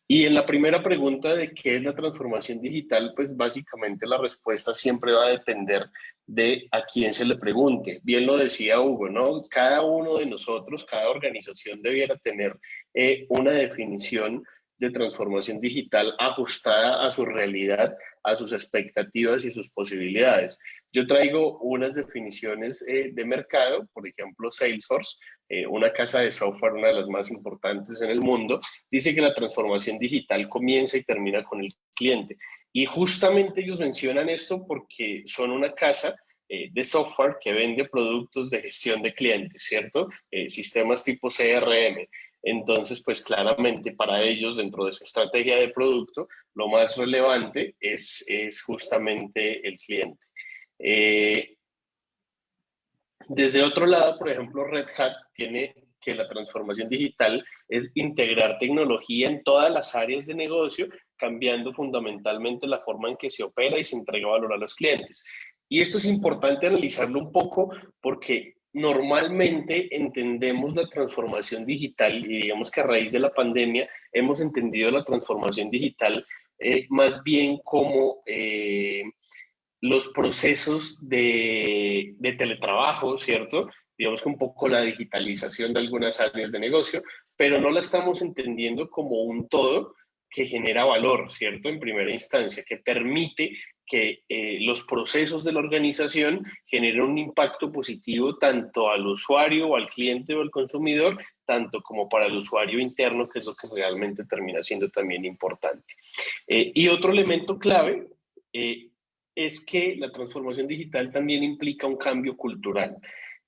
Speaker 3: Y en la primera pregunta de qué es la transformación digital, pues básicamente la respuesta siempre va a depender de a quién se le pregunte. Bien lo decía Hugo, ¿no? Cada uno de nosotros, cada organización debiera tener una definición de transformación digital ajustada a su realidad, a sus expectativas y sus posibilidades. Yo traigo unas definiciones de mercado, por ejemplo, Salesforce, una casa de software, una de las más importantes en el mundo, dice que la transformación digital comienza y termina con el cliente. Y justamente ellos mencionan esto porque son una casa de software que vende productos de gestión de clientes, ¿cierto? Sistemas tipo CRM. Entonces, pues claramente para ellos, dentro de su estrategia de producto, lo más relevante es justamente el cliente. Desde otro lado, por ejemplo, Red Hat tiene que la transformación digital es integrar tecnología en todas las áreas de negocio, cambiando fundamentalmente la forma en que se opera y se entrega valor a los clientes. Y esto es importante analizarlo un poco porque normalmente entendemos la transformación digital y digamos que a raíz de la pandemia hemos entendido la transformación digital más bien como los procesos de teletrabajo, ¿cierto? Digamos que un poco la digitalización de algunas áreas de negocio, pero no la estamos entendiendo como un todo que genera valor, ¿cierto? En primera instancia, que permite que los procesos de la organización generen un impacto positivo tanto al usuario o al cliente o al consumidor, tanto como para el usuario interno, que es lo que realmente termina siendo también importante. Y otro elemento clave es que la transformación digital también implica un cambio cultural.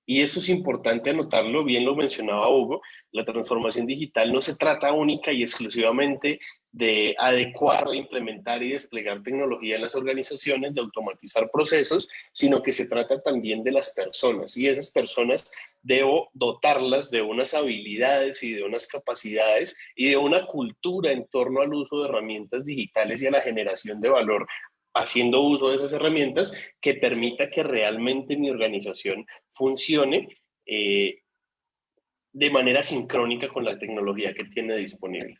Speaker 3: Y eso es importante anotarlo, bien lo mencionaba Hugo, la transformación digital no se trata única y exclusivamente de adecuar, implementar y desplegar tecnología en las organizaciones, de automatizar procesos, sino que se trata también de las personas. Y esas personas debo dotarlas de unas habilidades y de unas capacidades y de una cultura en torno al uso de herramientas digitales y a la generación de valor haciendo uso de esas herramientas que permita que realmente mi organización funcione de manera sincrónica con la tecnología que tiene disponible.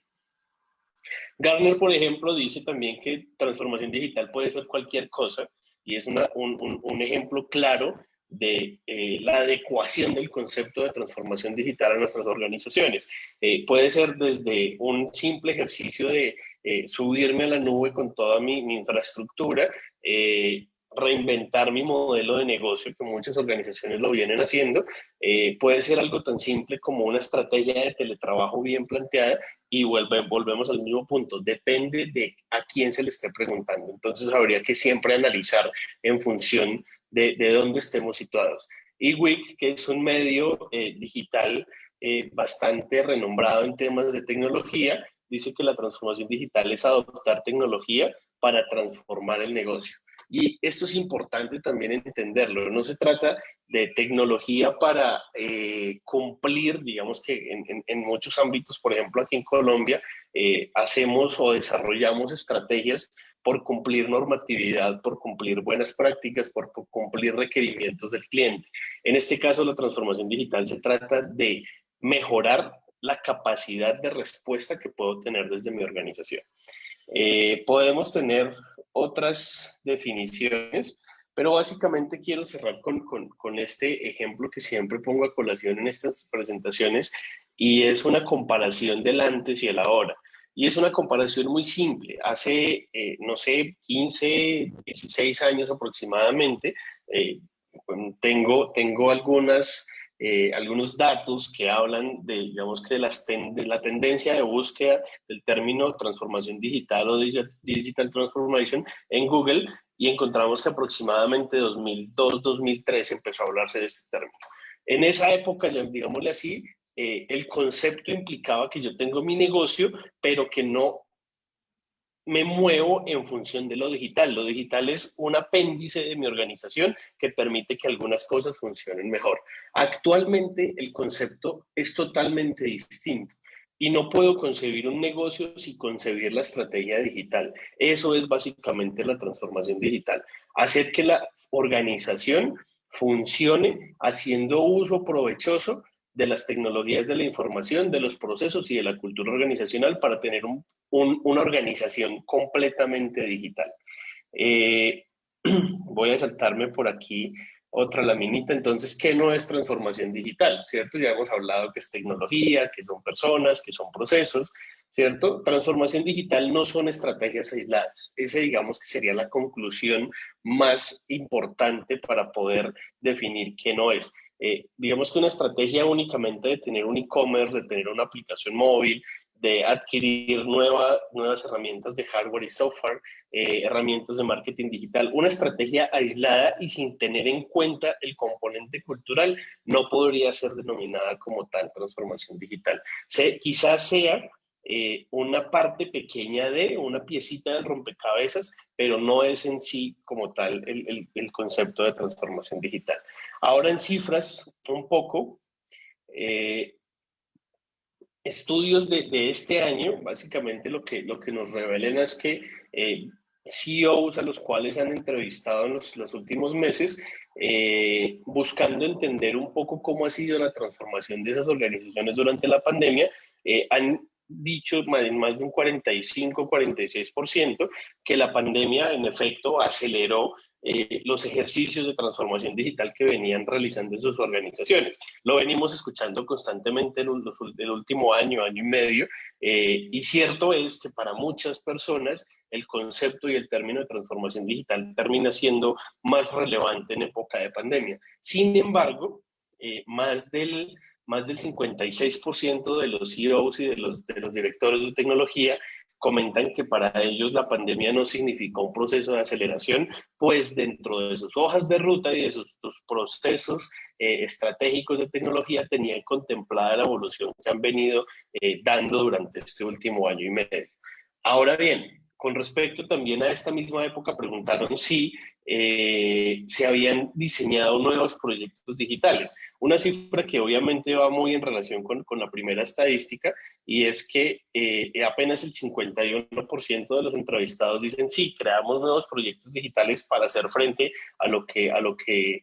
Speaker 3: Gartner, por ejemplo, dice también que transformación digital puede ser cualquier cosa y es un ejemplo claro de la adecuación del concepto de transformación digital a nuestras organizaciones. Puede ser desde un simple ejercicio de subirme a la nube con toda mi infraestructura, reinventar mi modelo de negocio, que muchas organizaciones lo vienen haciendo. Puede ser algo tan simple como una estrategia de teletrabajo bien planteada y volvemos al mismo punto, depende de a quién se le esté preguntando. Entonces habría que siempre analizar en función de dónde estemos situados. eWeek, que es un medio digital bastante renombrado en temas de tecnología, dice que la transformación digital es adoptar tecnología para transformar el negocio. Y esto es importante también entenderlo. No se trata de tecnología para cumplir, digamos que en muchos ámbitos, por ejemplo, aquí en Colombia, hacemos o desarrollamos estrategias por cumplir normatividad, por cumplir buenas prácticas, por cumplir requerimientos del cliente. En este caso, la transformación digital se trata de mejorar la capacidad de respuesta que puedo tener desde mi organización. Podemos tener otras definiciones, pero básicamente quiero cerrar con este ejemplo que siempre pongo a colación en estas presentaciones y es una comparación del antes y el ahora. Y es una comparación muy simple. Hace, no sé, 15, 16 años aproximadamente, tengo algunos datos que hablan de, digamos que de la tendencia de búsqueda del término transformación digital o digital transformation en Google y encontramos que aproximadamente 2002-2003 empezó a hablarse de este término. En esa época, digámosle así, el concepto implicaba que yo tengo mi negocio, pero que no me muevo en función de lo digital. Lo digital es un apéndice de mi organización que permite que algunas cosas funcionen mejor. Actualmente el concepto es totalmente distinto y no puedo concebir un negocio sin concebir la estrategia digital. Eso es básicamente la transformación digital. Hacer que la organización funcione haciendo uso provechoso de las tecnologías de la información, de los procesos y de la cultura organizacional para tener una organización completamente digital. Voy a saltarme por aquí otra laminita. Entonces, ¿qué no es transformación digital? ¿Cierto? Ya hemos hablado que es tecnología, que son personas, que son procesos, ¿cierto? Transformación digital no son estrategias aisladas. Ese, digamos, que sería la conclusión más importante para poder definir qué no es. Digamos que una estrategia únicamente de tener un e-commerce, de tener una aplicación móvil, de adquirir nuevas herramientas de hardware y software, herramientas de marketing digital, una estrategia aislada y sin tener en cuenta el componente cultural, no podría ser denominada como tal transformación digital. Quizás sea una parte pequeña de una piecita del rompecabezas, pero no es en sí como tal el concepto de transformación digital. Ahora en cifras, un poco, estudios de este año, básicamente lo que nos revelan es que CEOs a los cuales han entrevistado en los últimos meses, buscando entender un poco cómo ha sido la transformación de esas organizaciones durante la pandemia, han dicho en más de un 45-46% que la pandemia en efecto aceleró los ejercicios de transformación digital que venían realizando en sus organizaciones. Lo venimos escuchando constantemente en el último año, año y medio, y cierto es que para muchas personas el concepto y el término de transformación digital termina siendo más relevante en época de pandemia. Sin embargo, más del 56% de los CEOs y de los directores de tecnología comentan que para ellos la pandemia no significó un proceso de aceleración, pues dentro de sus hojas de ruta y de sus procesos estratégicos de tecnología tenían contemplada la evolución que han venido dando durante este último año y medio. Ahora bien, con respecto también a esta misma época, preguntaron si se habían diseñado nuevos proyectos digitales. Una cifra que obviamente va muy en relación con la primera estadística, y es que apenas el 51% de los entrevistados dicen sí, creamos nuevos proyectos digitales para hacer frente a lo que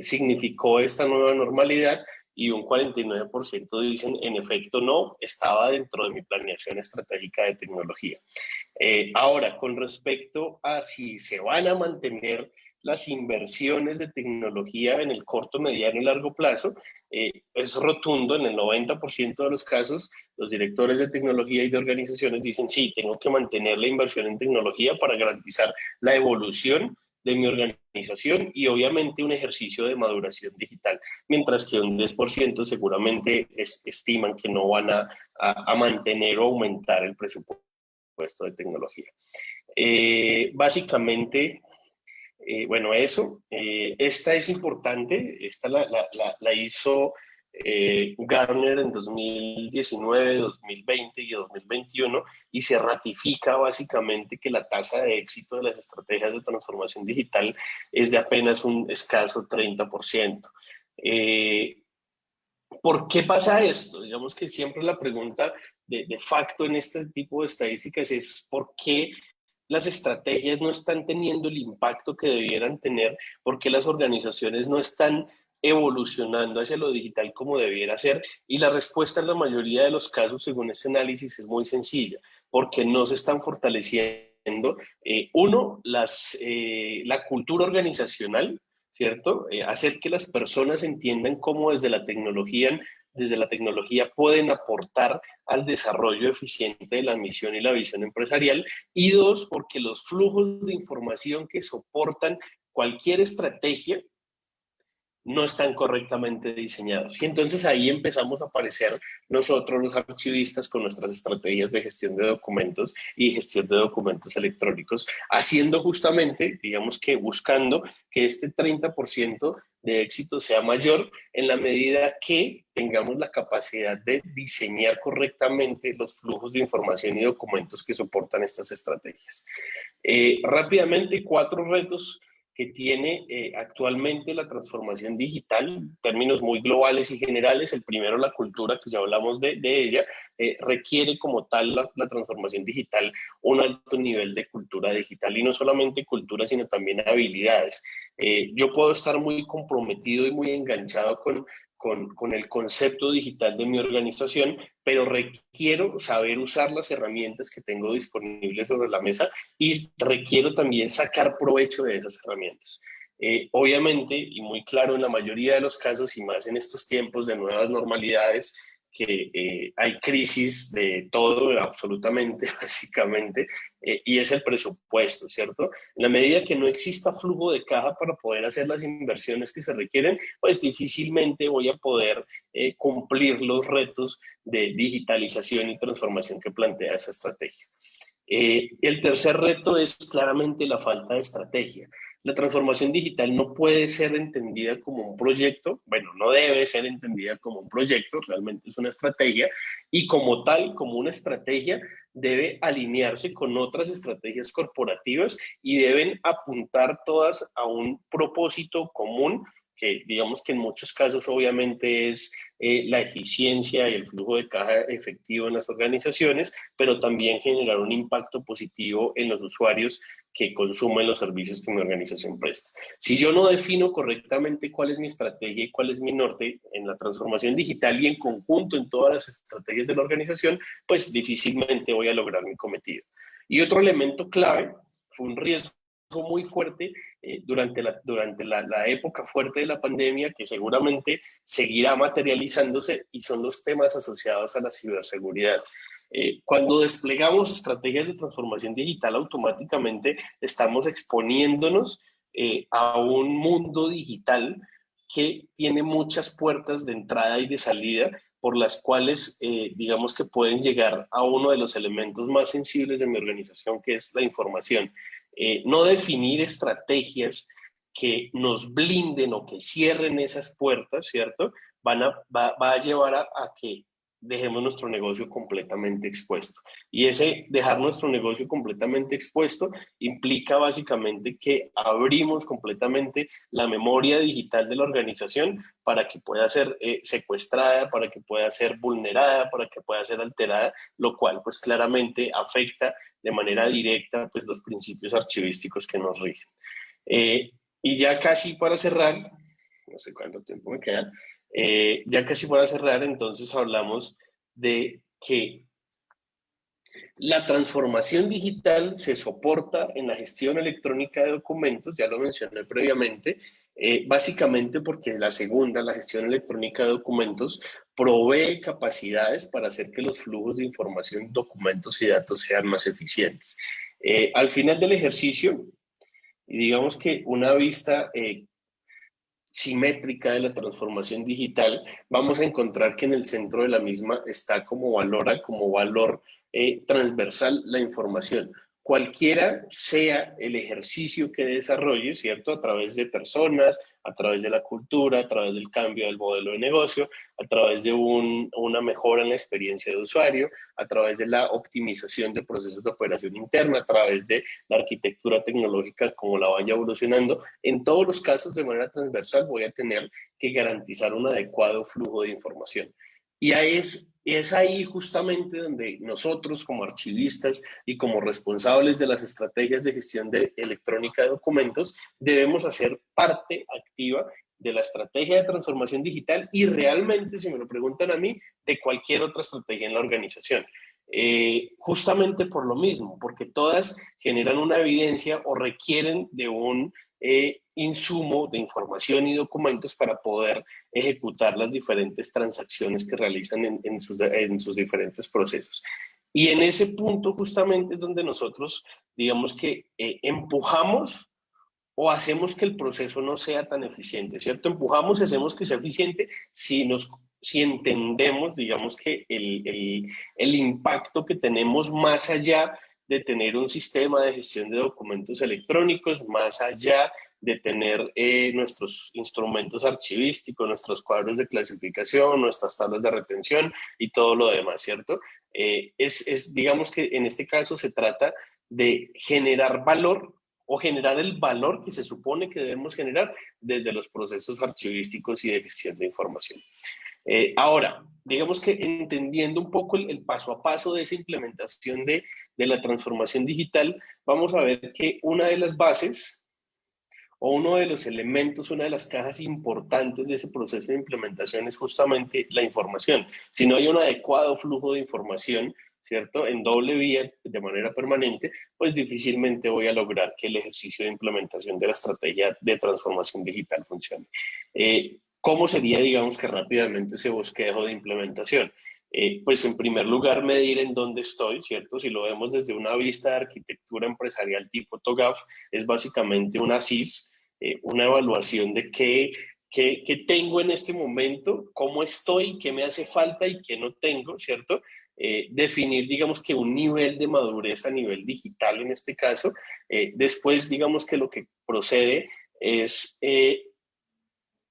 Speaker 3: significó esta nueva normalidad, y un 49% dicen en efecto no, estaba dentro de mi planeación estratégica de tecnología. Ahora, con respecto a si se van a mantener las inversiones de tecnología en el corto, mediano y largo plazo, es rotundo. En el 90% de los casos, los directores de tecnología y de organizaciones dicen, sí, tengo que mantener la inversión en tecnología para garantizar la evolución de mi organización y obviamente un ejercicio de maduración digital, mientras que un 10% seguramente estiman que no van a mantener o aumentar el presupuesto de tecnología. Básicamente, bueno, eso. Esta es importante, esta la hizo Gartner en 2019, 2020 y 2021, y se ratifica básicamente que la tasa de éxito de las estrategias de transformación digital es de apenas un escaso 30%. ¿Por qué pasa esto? Digamos que siempre la pregunta de facto en este tipo de estadísticas es ¿por qué las estrategias no están teniendo el impacto que debieran tener? ¿Por qué las organizaciones no están evolucionando hacia lo digital como debiera ser? Y la respuesta en la mayoría de los casos, según este análisis, es muy sencilla, porque no se están fortaleciendo, uno, la cultura organizacional, ¿cierto? Hacer que las personas entiendan cómo desde la tecnología pueden aportar al desarrollo eficiente de la misión y la visión empresarial. Y dos, porque los flujos de información que soportan cualquier estrategia no están correctamente diseñados. Y entonces ahí empezamos a aparecer nosotros los archivistas con nuestras estrategias de gestión de documentos y gestión de documentos electrónicos, haciendo justamente, digamos que buscando que este 30% de éxito sea mayor en la medida que tengamos la capacidad de diseñar correctamente los flujos de información y documentos que soportan estas estrategias. Rápidamente, 4 retos que tiene actualmente la transformación digital, en términos muy globales y generales. El primero, la cultura, que ya hablamos de ella, requiere como tal la transformación digital un alto nivel de cultura digital, y no solamente cultura, sino también habilidades. Yo puedo estar muy comprometido y muy enganchado con el concepto digital de mi organización, pero requiero saber usar las herramientas que tengo disponibles sobre la mesa y requiero también sacar provecho de esas herramientas. Obviamente, y muy claro en la mayoría de los casos, y más en estos tiempos de nuevas normalidades, que hay crisis de todo, absolutamente, básicamente, y es el presupuesto, ¿cierto? En la medida que no exista flujo de caja para poder hacer las inversiones que se requieren, pues difícilmente voy a poder cumplir los retos de digitalización y transformación que plantea esa estrategia. El tercer reto es claramente la falta de estrategia. La transformación digital no puede ser entendida como un proyecto, bueno, no debe ser entendida como un proyecto, realmente es una estrategia, y como tal, como una estrategia, debe alinearse con otras estrategias corporativas y deben apuntar todas a un propósito común, que digamos que en muchos casos obviamente es la eficiencia y el flujo de caja efectivo en las organizaciones, pero también generar un impacto positivo en los usuarios que consumen los servicios que mi organización presta. Si yo no defino correctamente cuál es mi estrategia y cuál es mi norte en la transformación digital y en conjunto en todas las estrategias de la organización, pues difícilmente voy a lograr mi cometido. Y otro elemento clave fue un riesgo muy fuerte durante la época fuerte de la pandemia, que seguramente seguirá materializándose, y son los temas asociados a la ciberseguridad. Cuando desplegamos estrategias de transformación digital, automáticamente estamos exponiéndonos a un mundo digital que tiene muchas puertas de entrada y de salida, por las cuales digamos que pueden llegar a uno de los elementos más sensibles de mi organización, que es la información. No definir estrategias que nos blinden o que cierren esas puertas, ¿cierto? Va a llevar a que dejemos nuestro negocio completamente expuesto. Y ese dejar nuestro negocio completamente expuesto implica básicamente que abrimos completamente la memoria digital de la organización para que pueda ser secuestrada, para que pueda ser vulnerada, para que pueda ser alterada, lo cual pues claramente afecta de manera directa pues los principios archivísticos que nos rigen. Y ya casi para cerrar, no sé cuánto tiempo me queda, ya casi para cerrar, entonces hablamos de que la transformación digital se soporta en la gestión electrónica de documentos, ya lo mencioné previamente, básicamente porque la segunda, la gestión electrónica de documentos, provee capacidades para hacer que los flujos de información, documentos y datos sean más eficientes. Al final del ejercicio, y digamos que una vista simétrica de la transformación digital, vamos a encontrar que en el centro de la misma está como valor transversal la información. Cualquiera sea el ejercicio que desarrolle, ¿cierto? A través de personas, a través de la cultura, a través del cambio del modelo de negocio, a través de una mejora en la experiencia de usuario, a través de la optimización de procesos de operación interna, a través de la arquitectura tecnológica, como la vaya evolucionando. En todos los casos, de manera transversal, voy a tener que garantizar un adecuado flujo de información. Y es ahí justamente donde nosotros como archivistas y como responsables de las estrategias de gestión electrónica de documentos debemos hacer parte activa de la estrategia de transformación digital y realmente, si me lo preguntan a mí, de cualquier otra estrategia en la organización. Justamente por lo mismo, porque todas generan una evidencia o requieren de un insumo de información y documentos para poder ejecutar las diferentes transacciones que realizan en sus diferentes procesos. Y en ese punto justamente es donde nosotros, digamos que empujamos o hacemos que el proceso no sea tan eficiente, ¿cierto? Empujamos y hacemos que sea eficiente si entendemos, digamos que el impacto que tenemos más allá de tener un sistema de gestión de documentos electrónicos, más allá de tener nuestros instrumentos archivísticos, nuestros cuadros de clasificación, nuestras tablas de retención y todo lo demás, ¿cierto? Digamos que en este caso se trata de generar valor o generar el valor que se supone que debemos generar desde los procesos archivísticos y de gestión de información. Ahora, digamos que entendiendo un poco el paso a paso de esa implementación de la transformación digital, vamos a ver que una de las bases o uno de los elementos, una de las cajas importantes de ese proceso de implementación es justamente la información. Si no hay un adecuado flujo de información, ¿cierto? En doble vía, de manera permanente, pues difícilmente voy a lograr que el ejercicio de implementación de la estrategia de transformación digital funcione. ¿Cómo sería, digamos, que rápidamente ese bosquejo de implementación? Pues en primer lugar, medir en dónde estoy, ¿cierto? Si lo vemos desde una vista de arquitectura empresarial tipo TOGAF, es básicamente una CIS, una evaluación de qué tengo en este momento, cómo estoy, qué me hace falta y qué no tengo, ¿cierto? Definir, digamos que un nivel de madurez a nivel digital en este caso. Después, digamos que lo que procede es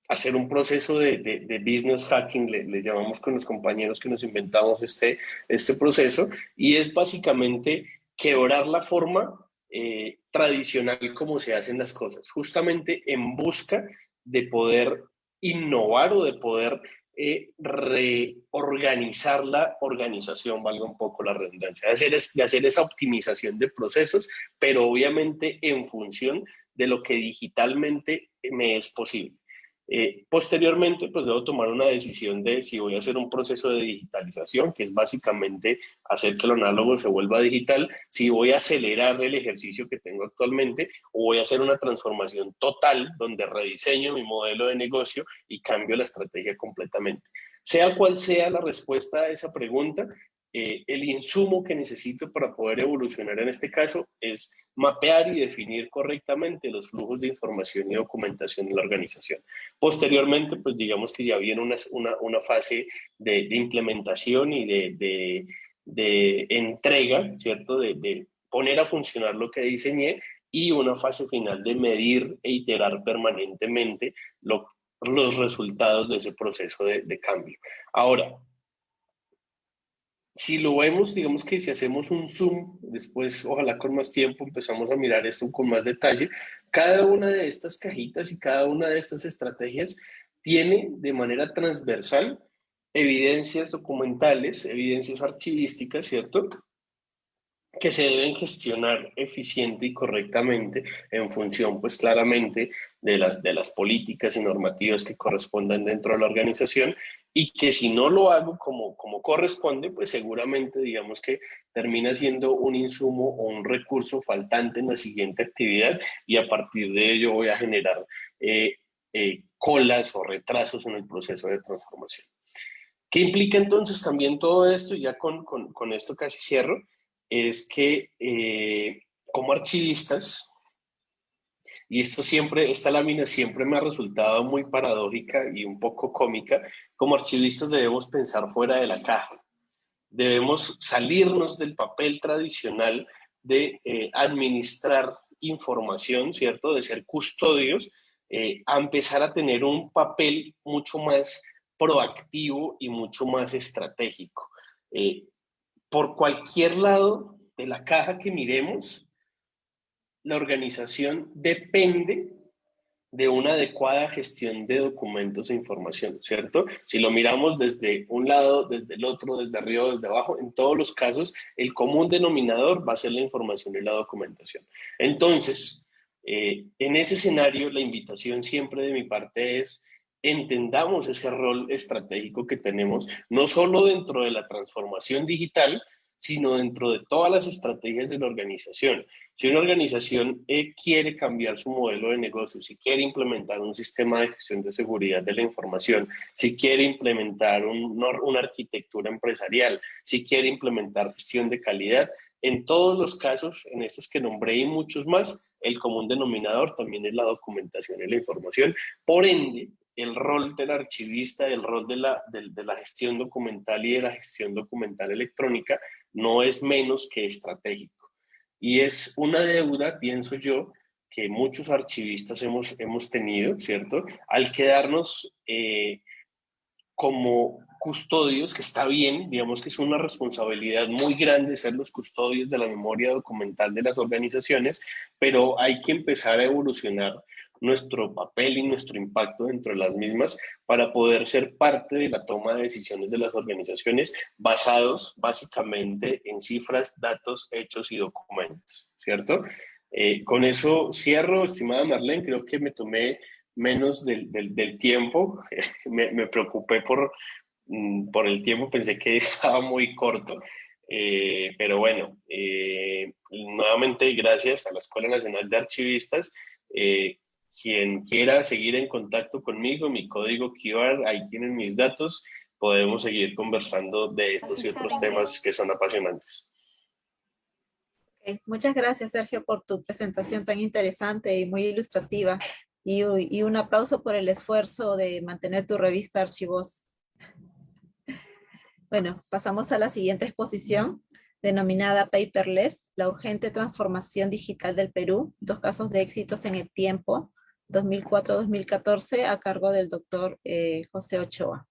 Speaker 3: hacer un proceso de business hacking, le llamamos con los compañeros que nos inventamos este proceso, y es básicamente quebrar la forma tradicional como se hacen las cosas, justamente en busca de poder innovar o de poder reorganizar la organización, valga un poco la redundancia, de hacer esa optimización de procesos, pero obviamente en función de lo que digitalmente me es posible. Posteriormente, pues debo tomar una decisión de si voy a hacer un proceso de digitalización, que es básicamente hacer que lo análogo se vuelva digital, si voy a acelerar el ejercicio que tengo actualmente o voy a hacer una transformación total donde rediseño mi modelo de negocio y cambio la estrategia completamente. Sea cual sea la respuesta a esa pregunta, el insumo que necesito para poder evolucionar en este caso es mapear y definir correctamente los flujos de información y documentación en la organización. Posteriormente, pues digamos que ya viene una fase de implementación y de entrega, ¿cierto? De poner a funcionar lo que diseñé y una fase final de medir e iterar permanentemente los resultados de ese proceso de cambio. Ahora, si lo vemos, digamos que si hacemos un zoom, después ojalá con más tiempo empezamos a mirar esto con más detalle, cada una de estas cajitas y cada una de estas estrategias tiene de manera transversal evidencias documentales, evidencias archivísticas, ¿cierto?, que se deben gestionar eficiente y correctamente en función, pues claramente, de las políticas y normativas que correspondan dentro de la organización, y que si no lo hago como corresponde, pues seguramente digamos que termina siendo un insumo o un recurso faltante en la siguiente actividad, y a partir de ello voy a generar colas o retrasos en el proceso de transformación. ¿Qué implica entonces también todo esto? Y ya con esto casi cierro. Es que como archivistas, y esta lámina siempre me ha resultado muy paradójica y un poco cómica, como archivistas debemos pensar fuera de la caja. Debemos salirnos del papel tradicional de administrar información, ¿cierto?, de ser custodios, a empezar a tener un papel mucho más proactivo y mucho más estratégico. Por cualquier lado de la caja que miremos, la organización depende de una adecuada gestión de documentos e información, ¿cierto? Si lo miramos desde un lado, desde el otro, desde arriba, desde abajo, en todos los casos, el común denominador va a ser la información y la documentación. Entonces, en ese escenario, la invitación siempre de mi parte es: entendamos ese rol estratégico que tenemos, no solo dentro de la transformación digital, sino dentro de todas las estrategias de la organización. Si una organización quiere cambiar su modelo de negocio, si quiere implementar un sistema de gestión de seguridad de la información, si quiere implementar una arquitectura empresarial, si quiere implementar gestión de calidad, en todos los casos, en estos que nombré y muchos más, el común denominador también es la documentación y la información. Por ende, el rol del archivista, el rol de la gestión documental y de la gestión documental electrónica no es menos que estratégico. Y es una deuda, pienso yo, que muchos archivistas hemos tenido, ¿cierto?, al quedarnos como custodios, que está bien, digamos que es una responsabilidad muy grande ser los custodios de la memoria documental de las organizaciones, pero hay que empezar a evolucionar nuestro papel y nuestro impacto dentro de las mismas para poder ser parte de la toma de decisiones de las organizaciones basados básicamente en cifras, datos, hechos y documentos, ¿cierto? Con eso cierro, estimada Marlene, creo que me tomé menos del tiempo, me preocupé por el tiempo, pensé que estaba muy corto, pero bueno, nuevamente gracias a la Escuela Nacional de Archivistas. Quien quiera seguir en contacto conmigo, mi código QR, ahí tienen mis datos, podemos seguir conversando de estos y otros temas que son apasionantes.
Speaker 1: Okay. Muchas gracias, Sergio, por tu presentación tan interesante y muy ilustrativa. Y un aplauso por el esfuerzo de mantener tu revista Archivos. Bueno, pasamos a la siguiente exposición, denominada Paperless, la urgente transformación digital del Perú, 2 casos de éxitos en el tiempo, 2004-2014, a cargo del doctor José Ochoa.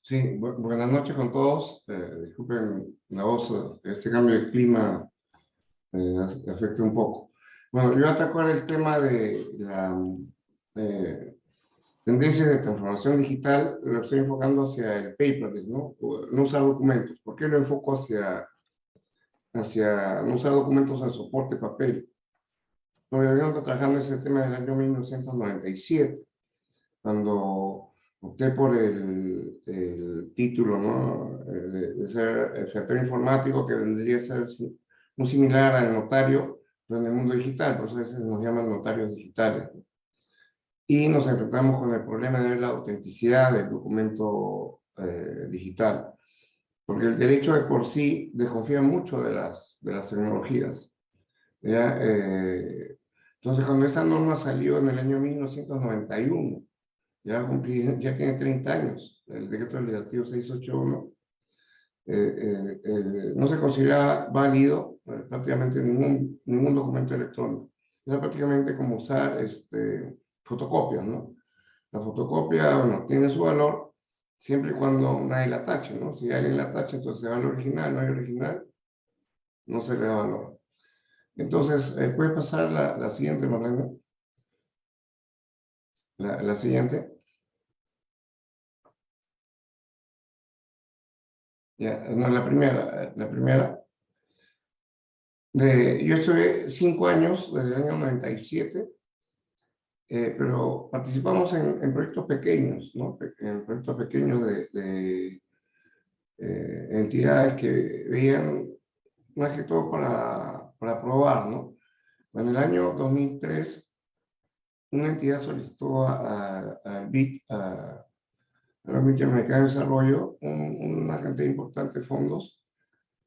Speaker 4: Sí, buenas noches con todos. Disculpen la voz, este cambio de clima afecta un poco. Bueno, yo ataco ahora el tema de la tendencia de transformación digital, lo estoy enfocando hacia el paperless, ¿no? No usar documentos. ¿Por qué lo enfoco hacia no usar documentos en soporte papel? Porque venimos trabajando ese tema del año 1997, cuando opté por el título, ¿no? De ser secretario informático, que vendría a ser muy similar al notario, pero en el mundo digital, por eso a veces nos llaman notarios digitales, ¿no? Y nos enfrentamos con el problema de la autenticidad del documento digital, porque el derecho de por sí desconfía mucho de las tecnologías, ¿ya? Entonces, cuando esa norma salió en el año 1991, ya tiene 30 años, el decreto legislativo 681, no se considera válido prácticamente ningún documento electrónico. Era prácticamente como usar fotocopias, ¿no? La fotocopia, bueno, tiene su valor siempre y cuando nadie la tache, ¿no? Si alguien la tacha, entonces se va al original, no hay original, no se le da valor. Entonces, puede pasar la siguiente, Marlene. La siguiente. Ya, no, la primera. Yo estuve 5 años, desde el año 97, pero participamos en proyectos pequeños, ¿no? En proyectos pequeños de entidades que veían más que todo para probar, ¿no? En el año 2003, una entidad solicitó al BID, a la Banca Interamericana de Desarrollo, una cantidad importante de fondos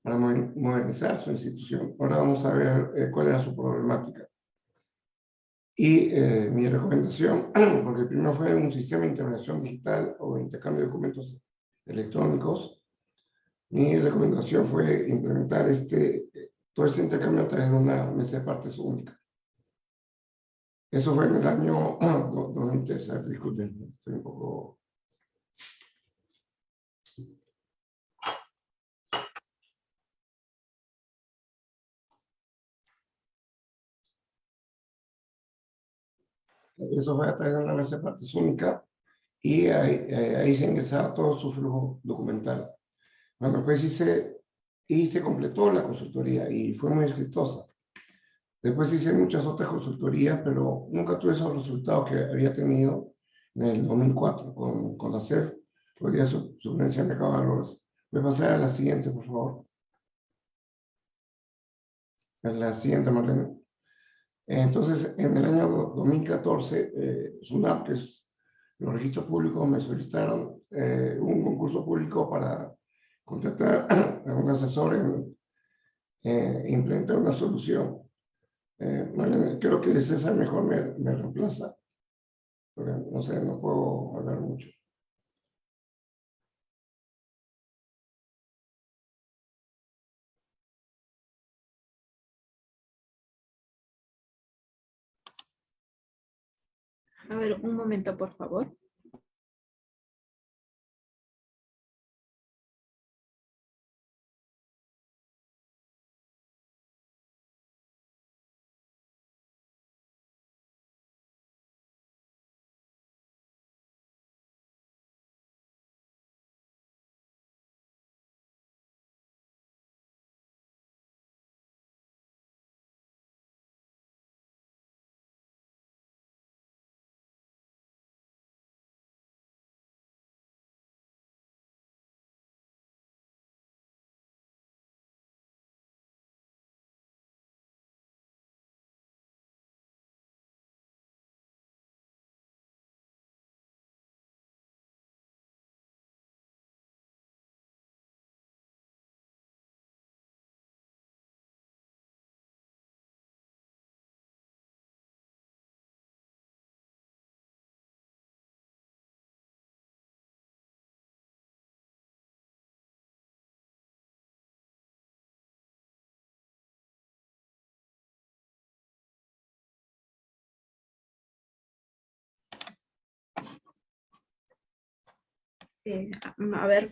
Speaker 4: para modernizar su institución. Ahora vamos a ver cuál era su problemática. Y mi recomendación, porque primero fue un sistema de intervención digital o intercambio de documentos electrónicos, mi recomendación fue implementar todo este intercambio a través de una mesa de partes única. Eso fue en el año 2003, disculpen, estoy un poco... Eso fue a través de una mesa de partes única y ahí se ingresaba todo su flujo documental. Bueno, pues se completó la consultoría y fue muy exitosa. Después hice muchas otras consultorías, pero nunca tuve esos resultados que había tenido en el 2004 con la CEF, podría suplencia de mercado de valores. Voy a pasar a la siguiente, por favor. A la siguiente, Marlene. Entonces, en el año 2014, SUNAT, que es los registros públicos, me solicitaron un concurso público para contratar a un asesor en implementar una solución. Marlene, creo que César mejor me reemplaza, porque no sé, no puedo hablar mucho.
Speaker 1: A ver, un momento, por favor. A ver,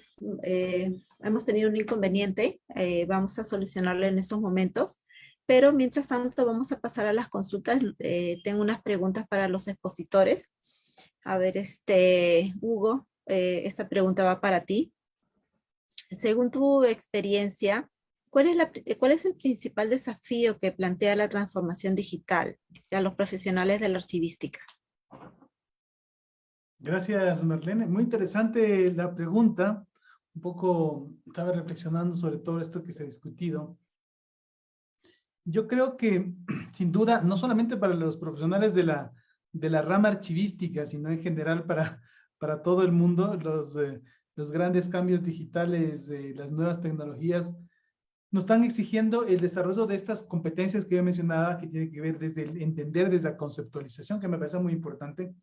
Speaker 1: hemos tenido un inconveniente, vamos a solucionarlo en estos momentos. Pero mientras tanto vamos a pasar a las consultas. Tengo unas preguntas para los expositores. A ver, Hugo, esta pregunta va para ti. Según tu experiencia, ¿cuál es el principal desafío que plantea la transformación digital a los profesionales de la archivística?
Speaker 2: Gracias, Marlene. Muy interesante la pregunta. Un poco estaba reflexionando sobre todo esto que se ha discutido. Yo creo que, sin duda, no solamente para los profesionales de la rama archivística, sino en general para todo el mundo, los grandes cambios digitales, las nuevas tecnologías, nos están exigiendo el desarrollo de estas competencias que yo mencionaba, que tienen que ver desde el entender, desde la conceptualización, que me parece muy importante,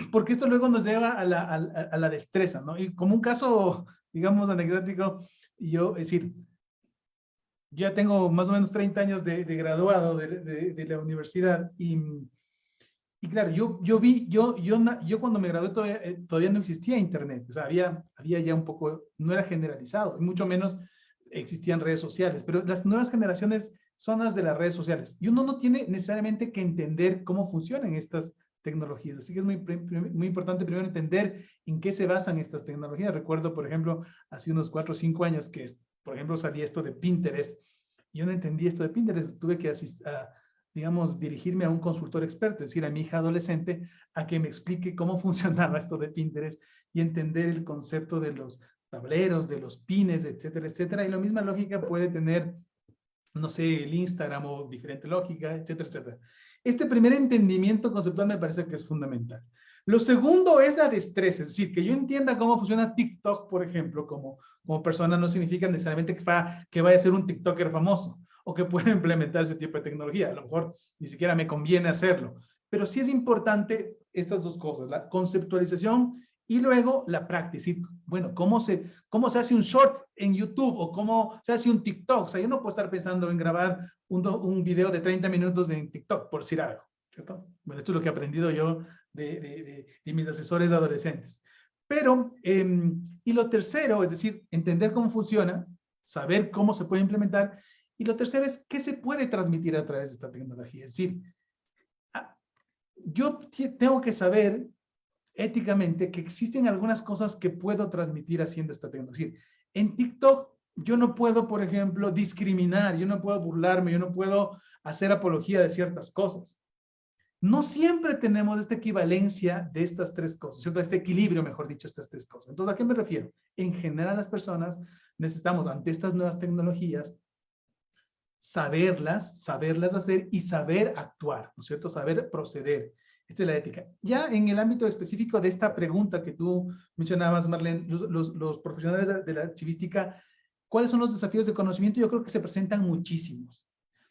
Speaker 2: porque esto luego nos lleva a la destreza, ¿no? Y como un caso, digamos, anecdótico, es decir, yo ya tengo más o menos 30 años de graduado de la universidad y claro, yo cuando me gradué todavía no existía internet, o sea, había ya un poco, no era generalizado, y mucho menos existían redes sociales, pero las nuevas generaciones son las de las redes sociales y uno no tiene necesariamente que entender cómo funcionan estas tecnologías, así que es muy importante primero entender en qué se basan estas tecnologías. Recuerdo, por ejemplo, hace unos 4 o 5 años que, por ejemplo, salía esto de Pinterest, y yo no entendí esto de Pinterest, tuve que digamos, dirigirme a un consultor experto, es decir, a mi hija adolescente, a que me explique cómo funcionaba esto de Pinterest y entender el concepto de los tableros, de los pines, etcétera, etcétera. Y la misma lógica puede tener, no sé, el Instagram o diferente lógica, etcétera, etcétera. Este primer entendimiento conceptual me parece que es fundamental. Lo segundo es la destreza, es decir, que yo entienda cómo funciona TikTok, por ejemplo, como persona no significa necesariamente que vaya a ser un TikToker famoso o que pueda implementar ese tipo de tecnología. A lo mejor ni siquiera me conviene hacerlo. Pero sí es importante estas dos cosas, la conceptualización y luego la práctica. Bueno, ¿cómo se hace un short en YouTube o cómo se hace un TikTok? O sea, yo no puedo estar pensando en grabar un video de 30 minutos en TikTok, por decir algo, ¿cierto? Bueno, esto es lo que he aprendido yo de mis asesores adolescentes. Pero, y lo tercero, es decir, entender cómo funciona, saber cómo se puede implementar, y lo tercero es qué se puede transmitir a través de esta tecnología. Es decir, yo tengo que saber éticamente que existen algunas cosas que puedo transmitir haciendo esta tecnología. Es decir, en TikTok yo no puedo, por ejemplo, discriminar, yo no puedo burlarme, yo no puedo hacer apología de ciertas cosas. No siempre tenemos esta equivalencia de estas tres cosas, ¿cierto? Este equilibrio, mejor dicho, estas tres cosas. Entonces, ¿a qué me refiero? En general, las personas necesitamos, ante estas nuevas tecnologías, saberlas hacer y saber actuar, ¿no es cierto? Saber proceder. Esta es la ética. Ya en el ámbito específico de esta pregunta que tú mencionabas, Marlene, los profesionales de la archivística, ¿cuáles son los desafíos de conocimiento? Yo creo que se presentan muchísimos,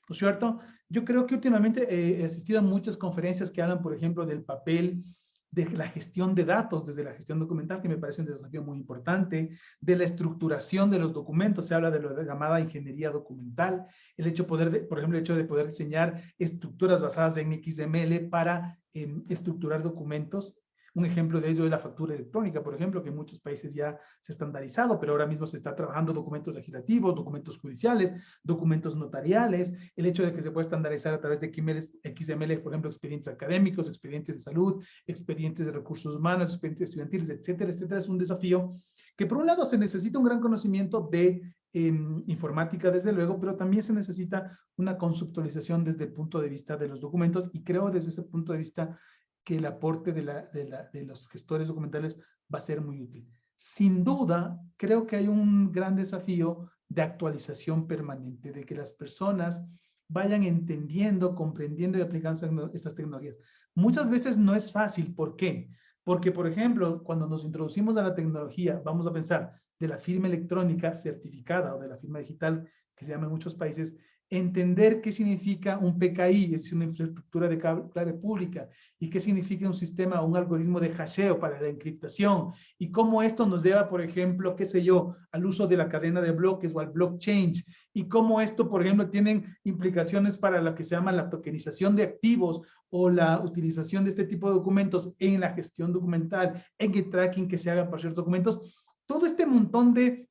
Speaker 2: ¿no es cierto? Yo creo que últimamente he asistido a muchas conferencias que hablan, por ejemplo, del papel de la gestión de datos desde la gestión documental, que me parece un desafío muy importante, de la estructuración de los documentos, se habla de la llamada ingeniería documental, el hecho por ejemplo, el hecho de poder diseñar estructuras basadas en XML para estructurar documentos. Un ejemplo de ello es la factura electrónica, por ejemplo, que en muchos países ya se ha estandarizado, pero ahora mismo se está trabajando documentos legislativos, documentos judiciales, documentos notariales, el hecho de que se pueda estandarizar a través de XML, por ejemplo, expedientes académicos, expedientes de salud, expedientes de recursos humanos, expedientes estudiantiles, etcétera, etcétera, es un desafío que por un lado se necesita un gran conocimiento de informática, desde luego, pero también se necesita una conceptualización desde el punto de vista de los documentos y creo desde ese punto de vista que el aporte de los gestores documentales va a ser muy útil. Sin duda, creo que hay un gran desafío de actualización permanente, de que las personas vayan entendiendo, comprendiendo y aplicando estas tecnologías. Muchas veces no es fácil. ¿Por qué? Porque, por ejemplo, cuando nos introducimos a la tecnología, vamos a pensar de la firma electrónica certificada o de la firma digital, que se llama en muchos países, entender qué significa un PKI, es decir, una infraestructura de clave pública, y qué significa un sistema o un algoritmo de hasheo para la encriptación, y cómo esto nos lleva, por ejemplo, qué sé yo, al uso de la cadena de bloques o al blockchain, y cómo esto, por ejemplo, tienen implicaciones para lo que se llama la tokenización de activos o la utilización de este tipo de documentos en la gestión documental, en el tracking que se haga para ciertos documentos. Todo este montón de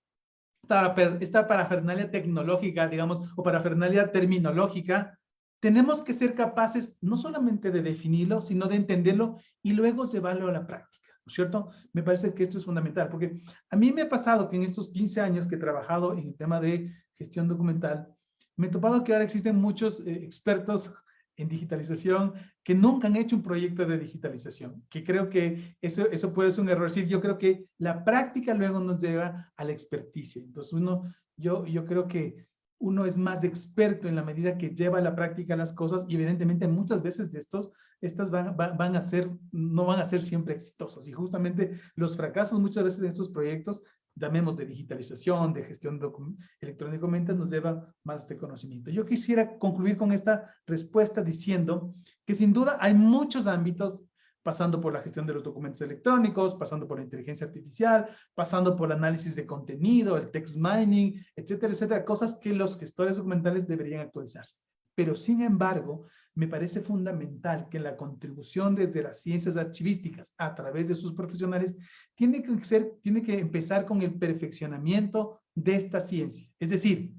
Speaker 2: esta parafernalia tecnológica, digamos, o parafernalia terminológica, tenemos que ser capaces no solamente de definirlo, sino de entenderlo y luego llevarlo a la práctica, ¿no es cierto? Me parece que esto es fundamental, porque a mí me ha pasado que en estos 15 años que he trabajado en el tema de gestión documental, me he topado que ahora existen muchos expertos en digitalización que nunca han hecho un proyecto de digitalización, que creo que eso puede ser un error. Es decir, yo creo que la práctica luego nos lleva a la experticia. Entonces, yo creo que uno es más experto en la medida que lleva a la práctica las cosas y evidentemente muchas veces estas no van a ser siempre exitosas. Y justamente los fracasos muchas veces de estos proyectos, llamemos de digitalización, de gestión electrónicamente, nos lleva más de conocimiento. Yo quisiera concluir con esta respuesta diciendo que sin duda hay muchos ámbitos, pasando por la gestión de los documentos electrónicos, pasando por la inteligencia artificial, pasando por el análisis de contenido, el text mining, etcétera, etcétera, cosas que los gestores documentales deberían actualizarse. Pero sin embargo, me parece fundamental que la contribución desde las ciencias archivísticas a través de sus profesionales tiene que empezar con el perfeccionamiento de esta ciencia. Es decir,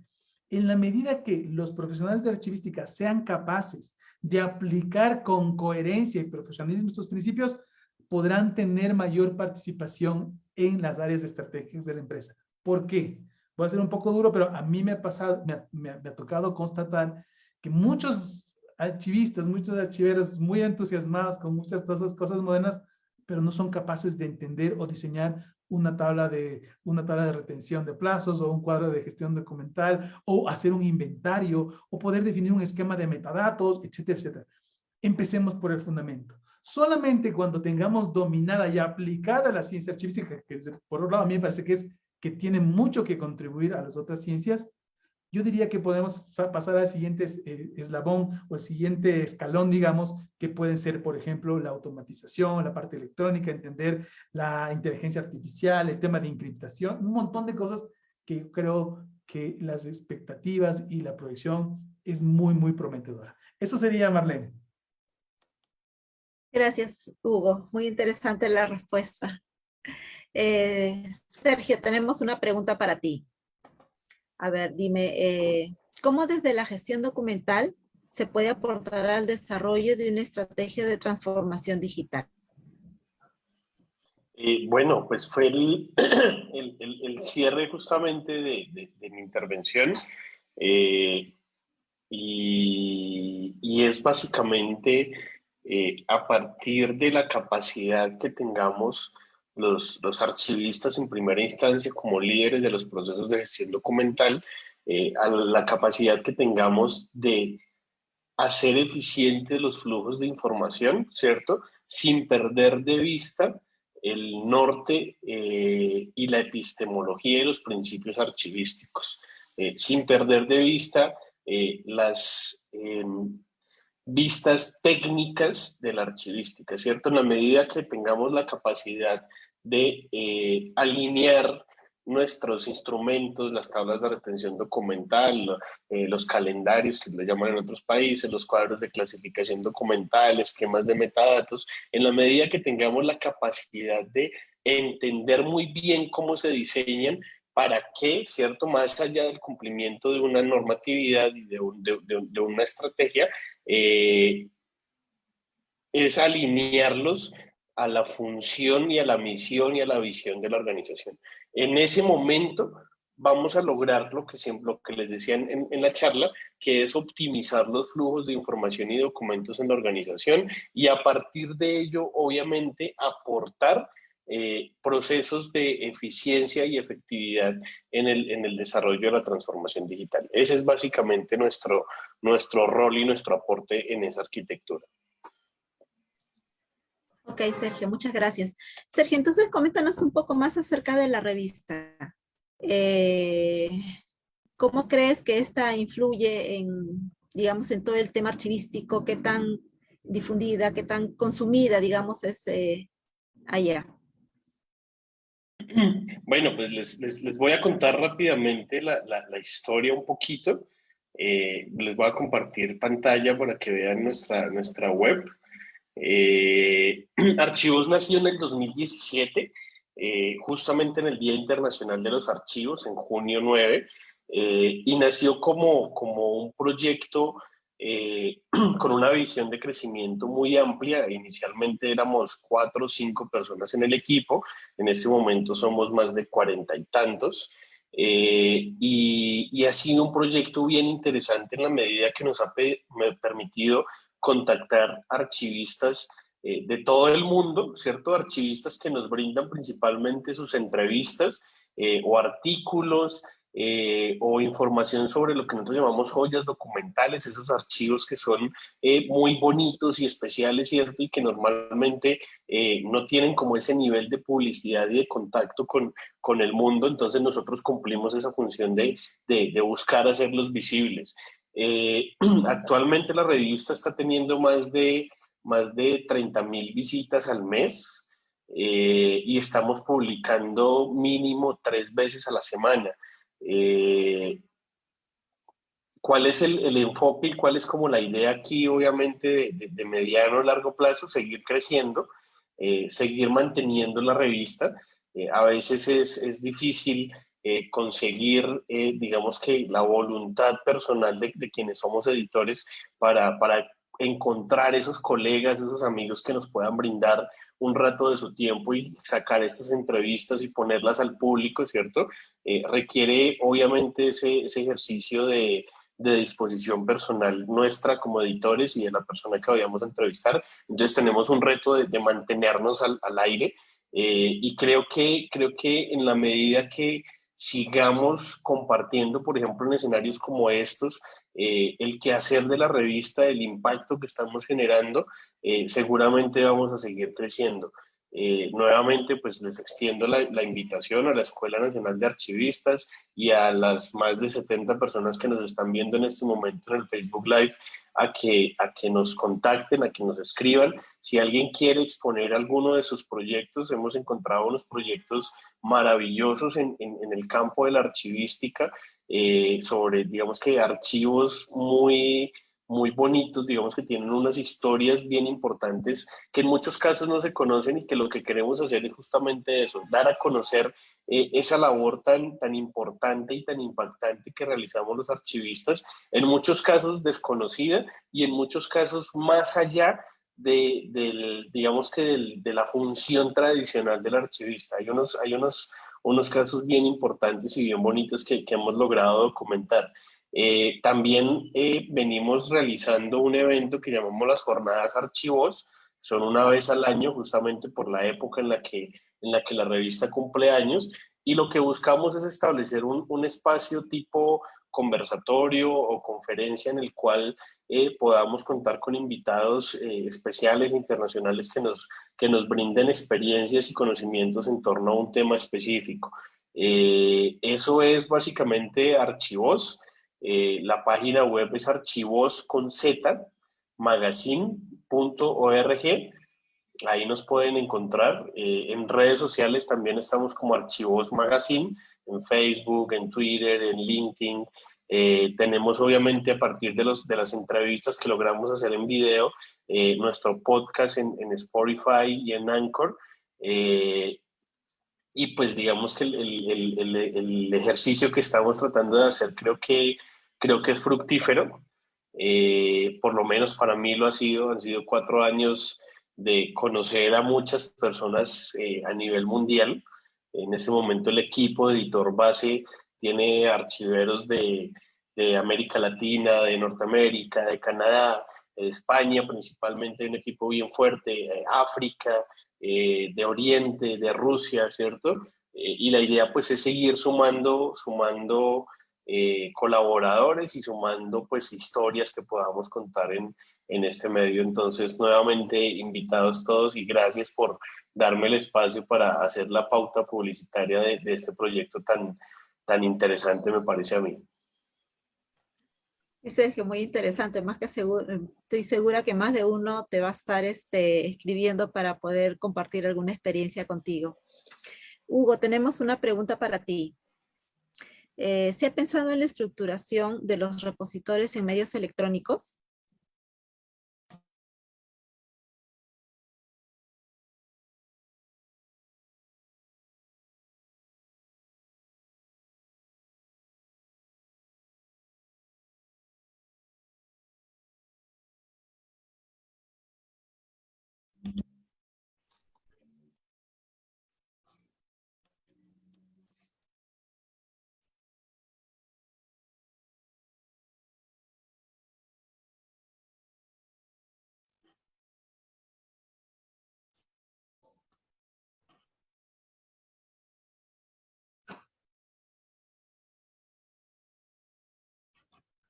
Speaker 2: en la medida que los profesionales de archivística sean capaces de aplicar con coherencia y profesionalismo estos principios, podrán tener mayor participación en las áreas estratégicas de la empresa. ¿Por qué? Voy a ser un poco duro, pero a mí me ha tocado constatar que muchos archivistas, muchos archiveros muy entusiasmados con muchas de esas cosas modernas, pero no son capaces de entender o diseñar una tabla de retención de plazos o un cuadro de gestión documental o hacer un inventario o poder definir un esquema de metadatos, etcétera, etcétera. Empecemos por el fundamento. Solamente cuando tengamos dominada y aplicada la ciencia archivística, que por otro lado a mí me parece que tiene mucho que contribuir a las otras ciencias, yo diría que podemos pasar al siguiente eslabón o el siguiente escalón, digamos, que pueden ser, por ejemplo, la automatización, la parte electrónica, entender la inteligencia artificial, el tema de encriptación, un montón de cosas que creo que las expectativas y la proyección es muy, muy prometedora. Eso sería, Marlene.
Speaker 1: Gracias, Hugo. Muy interesante la respuesta. Sergio, tenemos una pregunta para ti. A ver, dime, ¿cómo desde la gestión documental se puede aportar al desarrollo de una estrategia de transformación digital?
Speaker 3: Bueno, pues fue el cierre justamente de mi intervención y es básicamente a partir de la capacidad que tengamos los archivistas en primera instancia como líderes de los procesos de gestión documental, a la capacidad que tengamos de hacer eficientes los flujos de información, ¿cierto? Sin perder de vista el norte y la epistemología y los principios archivísticos, sin perder de vista las vistas técnicas de la archivística, ¿cierto? En la medida que tengamos la capacidad de alinear nuestros instrumentos, las tablas de retención documental, los calendarios que le llaman en otros países, los cuadros de clasificación documental, esquemas de metadatos, en la medida que tengamos la capacidad de entender muy bien cómo se diseñan, para que, ¿cierto? Más allá del cumplimiento de una normatividad y de una estrategia, es alinearlos a la función y a la misión y a la visión de la organización. En ese momento vamos a lograr lo que les decía en la charla, que es optimizar los flujos de información y documentos en la organización y a partir de ello, obviamente, aportar procesos de eficiencia y efectividad en el desarrollo de la transformación digital. Ese es básicamente nuestro rol y nuestro aporte en esa arquitectura.
Speaker 1: Ok, Sergio, muchas gracias. Sergio, entonces coméntanos un poco más acerca de la revista. ¿Cómo crees que esta influye en, digamos, en todo el tema archivístico? ¿Qué tan difundida, qué tan consumida, digamos, es allá?
Speaker 3: Bueno, pues les voy a contar rápidamente la historia un poquito. Les voy a compartir pantalla para que vean nuestra web. Archivos nació en el 2017 justamente en el Día Internacional de los Archivos, en junio 9, y nació como un proyecto con una visión de crecimiento muy amplia. Inicialmente éramos 4 o 5 personas en el equipo, en este momento somos más de 40 y tantos, y ha sido un proyecto bien interesante en la medida que nos ha permitido contactar archivistas de todo el mundo, ¿cierto? Archivistas que nos brindan principalmente sus entrevistas o artículos o información sobre lo que nosotros llamamos joyas documentales, esos archivos que son muy bonitos y especiales, ¿cierto? Y que normalmente no tienen como ese nivel de publicidad y de contacto con el mundo, entonces nosotros cumplimos esa función de buscar hacerlos visibles. Actualmente la revista está teniendo más de 30.000 visitas al mes y estamos publicando mínimo 3 veces a la semana. ¿Cuál es el enfoque y cuál es como la idea aquí, obviamente, de mediano o largo plazo? Seguir creciendo, seguir manteniendo la revista. A veces es difícil conseguir, digamos que la voluntad personal de quienes somos editores para encontrar esos colegas, esos amigos que nos puedan brindar un rato de su tiempo y sacar estas entrevistas y ponerlas al público, ¿cierto? Requiere obviamente ese ejercicio de disposición personal nuestra como editores y de la persona que vayamos a entrevistar. Entonces tenemos un reto de mantenernos al aire y creo que en la medida que sigamos compartiendo, por ejemplo, en escenarios como estos, el quehacer de la revista, el impacto que estamos generando, seguramente vamos a seguir creciendo. Nuevamente, pues les extiendo la invitación a la Escuela Nacional de Archivistas y a las más de 70 personas que nos están viendo en este momento en el Facebook Live a que nos contacten, a que nos escriban. Si alguien quiere exponer alguno de sus proyectos, hemos encontrado unos proyectos maravillosos en el campo de la archivística, sobre, digamos que archivos muy bonitos, digamos que tienen unas historias bien importantes que en muchos casos no se conocen y que lo que queremos hacer es justamente eso, dar a conocer esa labor tan importante y tan impactante que realizamos los archivistas, en muchos casos desconocida y en muchos casos más allá digamos que de la función tradicional del archivista. Hay unos casos bien importantes y bien bonitos que hemos logrado documentar. También venimos realizando un evento que llamamos las Jornadas Archivos. Son una vez al año, justamente por la época en la que la revista cumple años, y lo que buscamos es establecer un espacio tipo conversatorio o conferencia en el cual podamos contar con invitados especiales internacionales que nos brinden experiencias y conocimientos en torno a un tema específico. Eso es básicamente Archivos. La página web es archivos con Z, magazine.org. Ahí nos pueden encontrar. En redes sociales también estamos como Archivos Magazine, en Facebook, en Twitter, en LinkedIn. Tenemos obviamente a partir de las entrevistas que logramos hacer en video, nuestro podcast en Spotify y en Anchor. Y pues digamos que el ejercicio que estamos tratando de hacer creo que es fructífero. Por lo menos para mí lo ha sido. Han sido 4 años de conocer a muchas personas a nivel mundial. En este momento el equipo de editor base tiene archiveros de América Latina, de Norteamérica, de Canadá, de España principalmente, un equipo bien fuerte, África, de Oriente, de Rusia, ¿cierto? Y la idea pues es seguir sumando colaboradores y sumando pues historias que podamos contar en este medio. Entonces, nuevamente invitados todos y gracias por darme el espacio para hacer la pauta publicitaria de este proyecto tan interesante, me parece a mí.
Speaker 1: Sí, Sergio, muy interesante, más que seguro, estoy segura que más de uno te va a estar escribiendo para poder compartir alguna experiencia contigo. Hugo, tenemos una pregunta para ti. ¿Se ha pensado en la estructuración de los repositorios en medios electrónicos?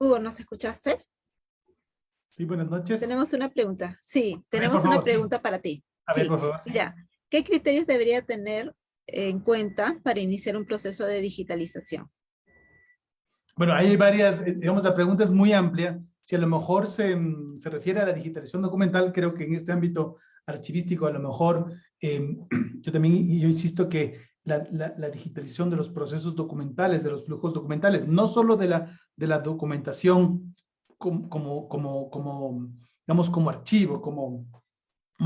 Speaker 1: Hugo, ¿nos escuchaste?
Speaker 2: Sí, buenas noches.
Speaker 1: Tenemos una pregunta. Sí,
Speaker 2: Por
Speaker 1: tenemos una
Speaker 2: favor, sí.
Speaker 1: pregunta para ti.
Speaker 2: A ver,
Speaker 1: Sí,
Speaker 2: por favor. Sí.
Speaker 1: mira, ¿qué criterios debería tener en cuenta para iniciar un proceso de digitalización?
Speaker 2: Bueno, hay varias, digamos, la pregunta es muy amplia. Si a lo mejor se refiere a la digitalización documental, creo que en este ámbito archivístico, a lo mejor, yo insisto que la digitalización de los procesos documentales, de los flujos documentales, no solo de la documentación digamos, como archivo, como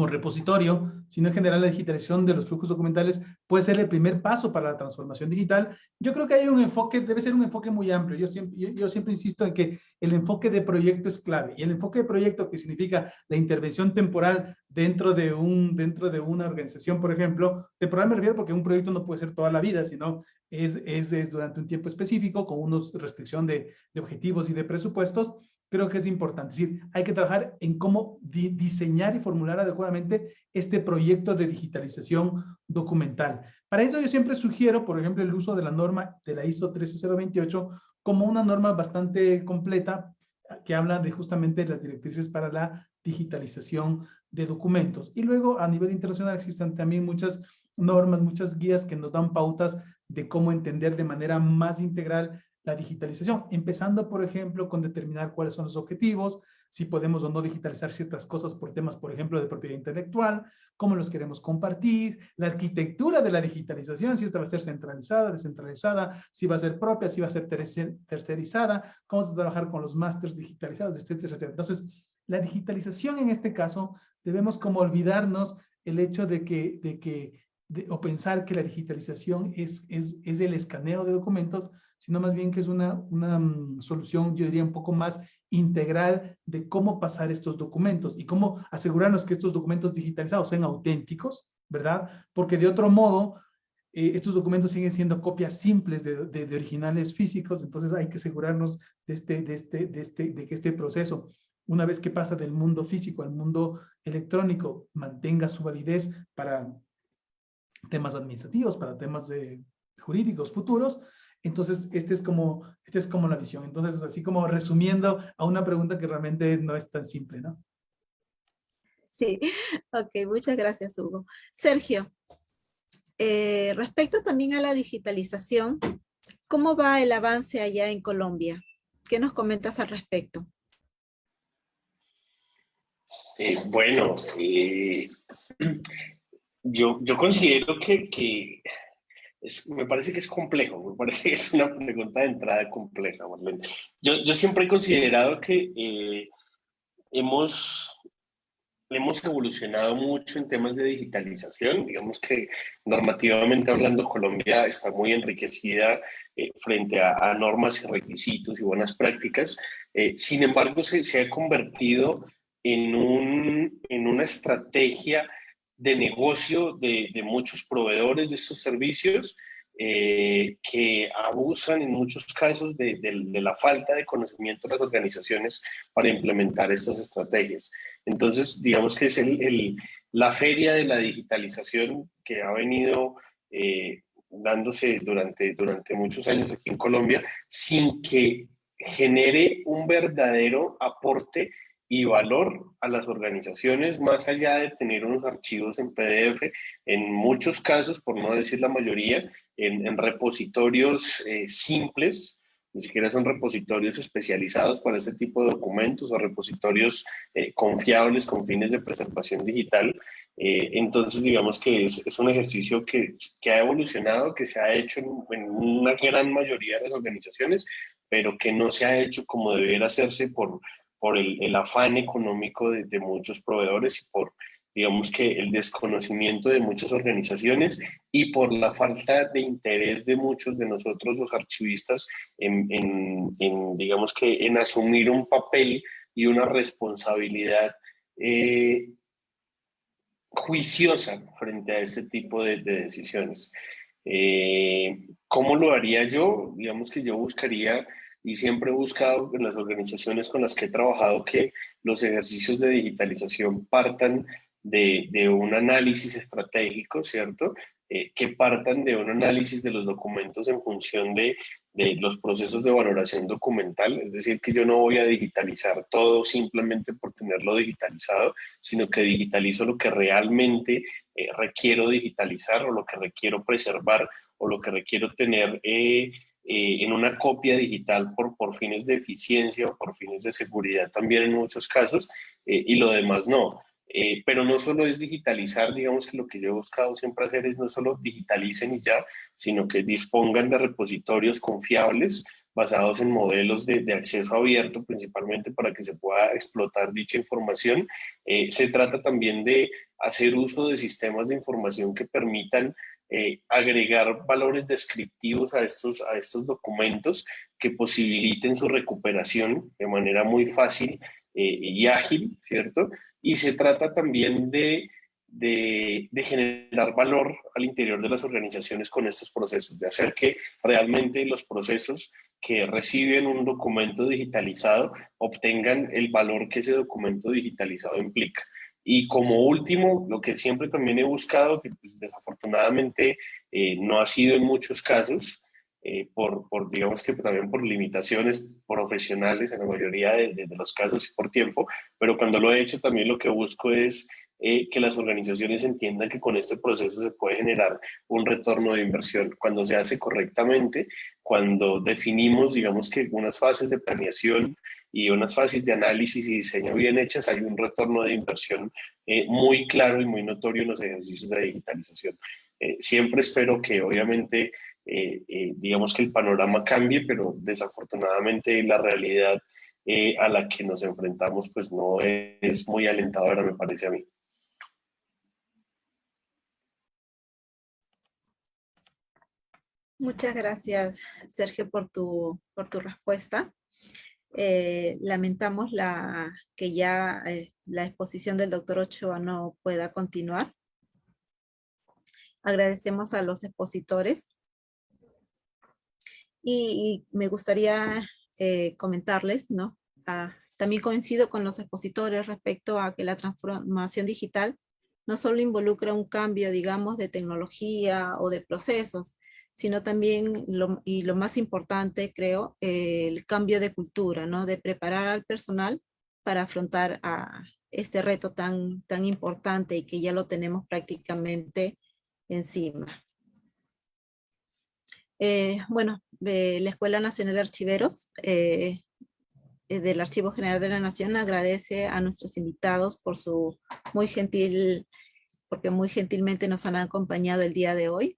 Speaker 2: repositorio, sino en general la digitalización de los flujos documentales puede ser el primer paso para la transformación digital. Yo creo que hay un enfoque, debe ser un enfoque muy amplio. Yo siempre insisto en que el enfoque de proyecto es clave. Y el enfoque de proyecto, que significa la intervención temporal dentro de una organización, por ejemplo, temporal me refiero porque un proyecto no puede ser toda la vida, sino es durante un tiempo específico, con una restricción de objetivos y de presupuestos. Creo que es importante. Es decir, hay que trabajar en cómo diseñar y formular adecuadamente este proyecto de digitalización documental. Para eso yo siempre sugiero, por ejemplo, el uso de la norma de la ISO 13028 como una norma bastante completa que habla de justamente las directrices para la digitalización de documentos. Y luego a nivel internacional existen también muchas normas, muchas guías que nos dan pautas de cómo entender de manera más integral la digitalización, empezando, por ejemplo, con determinar cuáles son los objetivos, si podemos o no digitalizar ciertas cosas por temas, por ejemplo, de propiedad intelectual, cómo los queremos compartir, la arquitectura de la digitalización, si esta va a ser centralizada, descentralizada, si va a ser propia, si va a ser tercerizada, cómo se va a trabajar con los másters digitalizados, etcétera, etcétera. Entonces, la digitalización en este caso, debemos como olvidarnos el hecho o pensar que la digitalización es el escaneo de documentos, sino más bien que es una solución, yo diría, un poco más integral de cómo pasar estos documentos y cómo asegurarnos que estos documentos digitalizados sean auténticos, ¿verdad? Porque de otro modo, estos documentos siguen siendo copias simples de originales físicos, entonces hay que asegurarnos de que este proceso, una vez que pasa del mundo físico al mundo electrónico, mantenga su validez para temas administrativos, para temas jurídicos futuros. Entonces, esta es como la visión. Entonces, así como resumiendo a una pregunta que realmente no es tan simple, ¿no?
Speaker 1: Sí, ok, muchas gracias, Hugo. Sergio, respecto también a la digitalización, ¿cómo va el avance allá en Colombia? ¿Qué nos comentas al respecto?
Speaker 3: Bueno, yo considero que me parece que es complejo, me parece que es una pregunta de entrada compleja, Marlene. Yo siempre he considerado que hemos evolucionado mucho en temas de digitalización. Digamos que normativamente hablando, Colombia está muy enriquecida frente a normas y requisitos y buenas prácticas. Sin embargo, se ha convertido en una estrategia de negocio de muchos proveedores de estos servicios que abusan en muchos casos de la falta de conocimiento de las organizaciones para implementar estas estrategias. Entonces, digamos que es la feria de la digitalización que ha venido dándose durante muchos años aquí en Colombia, sin que genere un verdadero aporte y valor a las organizaciones, más allá de tener unos archivos en PDF, en muchos casos, por no decir la mayoría, en repositorios simples. Ni siquiera son repositorios especializados para este tipo de documentos o repositorios confiables con fines de preservación digital. Entonces, digamos que es un ejercicio que ha evolucionado, que se ha hecho en una gran mayoría de las organizaciones, pero que no se ha hecho como debiera hacerse por el afán económico de muchos proveedores y por, digamos que, el desconocimiento de muchas organizaciones y por la falta de interés de muchos de nosotros los archivistas digamos que, en asumir un papel y una responsabilidad juiciosa frente a este tipo de decisiones. ¿Cómo lo haría yo? Digamos que yo buscaría, y siempre he buscado en las organizaciones con las que he trabajado, que los ejercicios de digitalización partan de un análisis estratégico, ¿cierto? Que partan de un análisis de los documentos en función de de los procesos de valoración documental, es decir, que yo no voy a digitalizar todo simplemente por tenerlo digitalizado, sino que digitalizo lo que realmente requiero digitalizar o lo que requiero preservar o lo que requiero tener en una copia digital por fines de eficiencia o por fines de seguridad también en muchos casos, y lo demás no. Pero no solo es digitalizar, digamos que lo que yo he buscado siempre hacer es no solo digitalicen y ya, sino que dispongan de repositorios confiables basados en modelos de acceso abierto, principalmente para que se pueda explotar dicha información. Se trata también de hacer uso de sistemas de información que permitan agregar valores descriptivos a estos documentos que posibiliten su recuperación de manera muy fácil y ágil, ¿cierto? Y se trata también de generar valor al interior de las organizaciones con estos procesos, de hacer que realmente los procesos que reciben un documento digitalizado obtengan el valor que ese documento digitalizado implica. Y como último, lo que siempre también he buscado, que pues, desafortunadamente no ha sido en muchos casos, digamos que también por limitaciones profesionales en la mayoría de los casos y por tiempo, pero cuando lo he hecho también lo que busco es que las organizaciones entiendan que con este proceso se puede generar un retorno de inversión cuando se hace correctamente, cuando definimos, digamos que unas fases de planeación y unas fases de análisis y diseño bien hechas, hay un retorno de inversión muy claro y muy notorio en los ejercicios de digitalización. Siempre espero que obviamente digamos que el panorama cambie, pero desafortunadamente la realidad a la que nos enfrentamos pues no es muy alentadora, me parece a mí.
Speaker 1: Muchas gracias, Sergio, por tu respuesta. Lamentamos que ya la exposición del doctor Ochoa no pueda continuar. Agradecemos a los expositores. Y me gustaría comentarles, ¿no? También coincido con los expositores respecto a que la transformación digital no solo involucra un cambio, digamos, de tecnología o de procesos, sino también, y lo más importante, creo, el cambio de cultura, ¿no? De preparar al personal para afrontar a este reto tan importante y que ya lo tenemos prácticamente encima. Bueno, de la Escuela Nacional de Archiveros, del Archivo General de la Nación, agradece a nuestros invitados por su porque muy gentilmente nos han acompañado el día de hoy.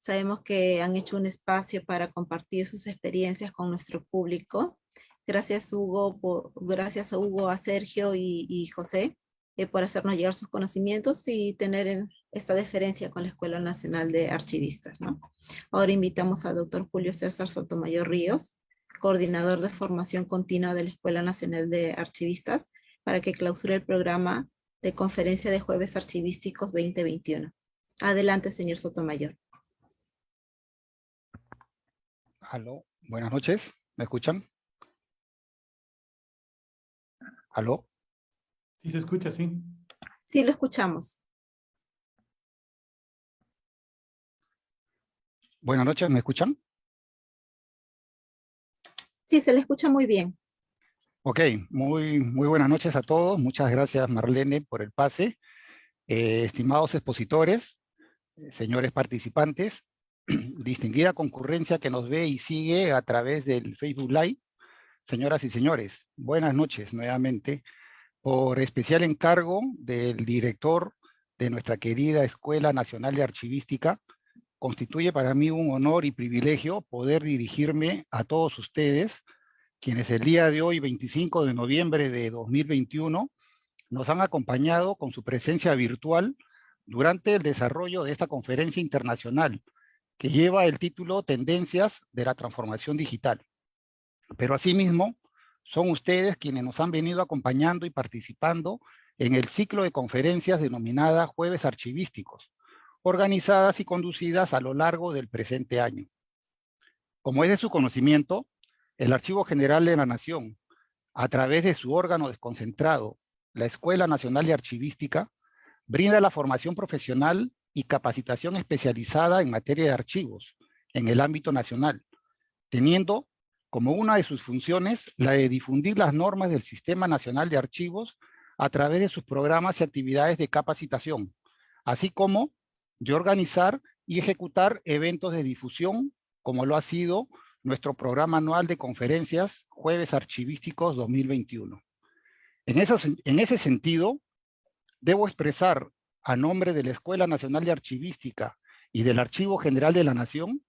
Speaker 1: Sabemos que han hecho un espacio para compartir sus experiencias con nuestro público. Gracias, Hugo, gracias a Hugo, a Sergio y José por hacernos llegar sus conocimientos y tener esta deferencia con la Escuela Nacional de Archivistas, ¿no? Ahora invitamos al doctor Julio César Sotomayor Ríos, coordinador de formación continua de la Escuela Nacional de Archivistas, para que clausure el programa de conferencia de Jueves Archivísticos 2021. Adelante, señor Sotomayor.
Speaker 5: Aló, buenas noches, ¿me escuchan? ¿Aló?
Speaker 2: Sí, se escucha, sí.
Speaker 1: Sí, lo escuchamos.
Speaker 5: Buenas noches, ¿me escuchan?
Speaker 1: Sí, se le escucha muy bien.
Speaker 5: Ok, muy buenas noches a todos. Muchas gracias, Marlene, por el pase. Estimados expositores, señores participantes, distinguida concurrencia que nos ve y sigue a través del Facebook Live, señoras y señores, buenas noches nuevamente. Por especial encargo del director de nuestra querida Escuela Nacional de Archivística, constituye para mí un honor y privilegio poder dirigirme a todos ustedes, quienes el día de hoy, 25 de noviembre de 2021, nos han acompañado con su presencia virtual durante el desarrollo de esta conferencia internacional, que lleva el título Tendencias de la Transformación Digital. Pero asimismo, son ustedes quienes nos han venido acompañando y participando en el ciclo de conferencias denominada Jueves Archivísticos, organizadas y conducidas a lo largo del presente año. Como es de su conocimiento, el Archivo General de la Nación, a través de su órgano desconcentrado, la Escuela Nacional de Archivística, brinda la formación profesional y capacitación especializada en materia de archivos en el ámbito nacional, teniendo como una de sus funciones la de difundir las normas del Sistema Nacional de Archivos a través de sus programas y actividades de capacitación, así como de organizar y ejecutar eventos de difusión, como lo ha sido nuestro programa anual de conferencias Jueves Archivísticos 2021. En ese sentido, debo expresar a nombre de la Escuela Nacional de Archivística y del Archivo General de la Nación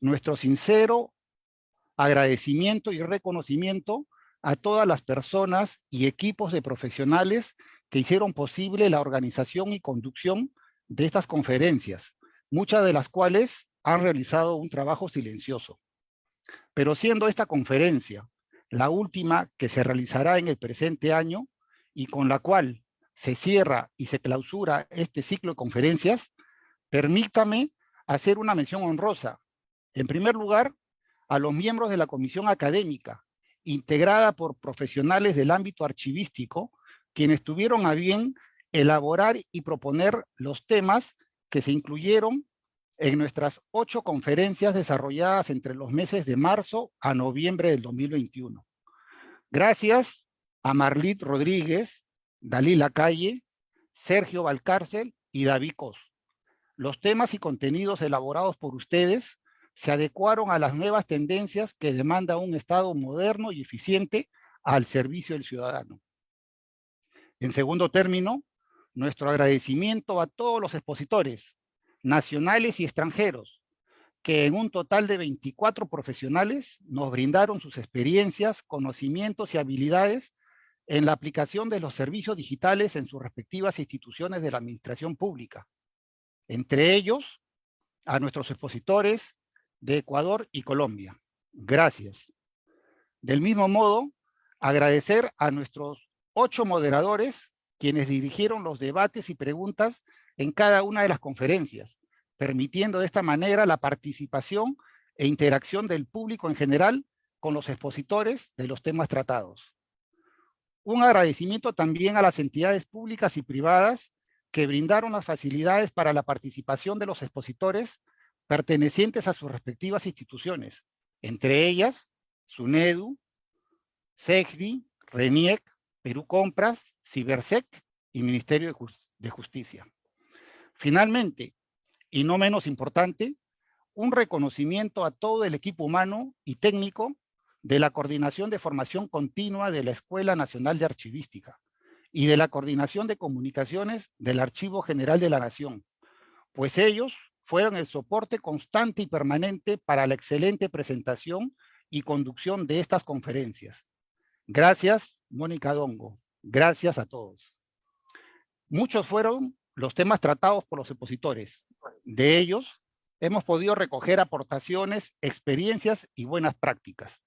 Speaker 5: nuestro sincero agradecimiento y reconocimiento a todas las personas y equipos de profesionales que hicieron posible la organización y conducción de estas conferencias, muchas de las cuales han realizado un trabajo silencioso. Pero siendo esta conferencia la última que se realizará en el presente año y con la cual se cierra y se clausura este ciclo de conferencias, permítame hacer una mención honrosa. En primer lugar, a los miembros de la comisión académica, integrada por profesionales del ámbito archivístico, quienes tuvieron a bien elaborar y proponer los temas que se incluyeron en nuestras 8 conferencias desarrolladas entre los meses de marzo a noviembre del 2021. Gracias a Marlit Rodríguez, Dalila Calle, Sergio Valcárcel y David Cos. Los temas y contenidos elaborados por ustedes se adecuaron a las nuevas tendencias que demanda un Estado moderno y eficiente al servicio del ciudadano. En segundo término, nuestro agradecimiento a todos los expositores, nacionales y extranjeros, que en un total de 24 profesionales nos brindaron sus experiencias, conocimientos y habilidades en la aplicación de los servicios digitales en sus respectivas instituciones de la administración pública. Entre ellos, a nuestros expositores de Ecuador y Colombia. Gracias. Del mismo modo, agradecer a nuestros 8 moderadores, quienes dirigieron los debates y preguntas en cada una de las conferencias, permitiendo de esta manera la participación e interacción del público en general con los expositores de los temas tratados. Un agradecimiento también a las entidades públicas y privadas que brindaron las facilidades para la participación de los expositores pertenecientes a sus respectivas instituciones, entre ellas SUNEDU, SEGDI, RENIEC, Perú Compras, Cibersec y Ministerio de Justicia. Finalmente, y no menos importante, un reconocimiento a todo el equipo humano y técnico de la Coordinación de Formación Continua de la Escuela Nacional de Archivística y de la Coordinación de Comunicaciones del Archivo General de la Nación, pues ellos fueron el soporte constante y permanente para la excelente presentación y conducción de estas conferencias. Gracias, Mónica Dongo. Gracias a todos. Muchos fueron los temas tratados por los expositores. De ellos, hemos podido recoger aportaciones, experiencias y buenas prácticas.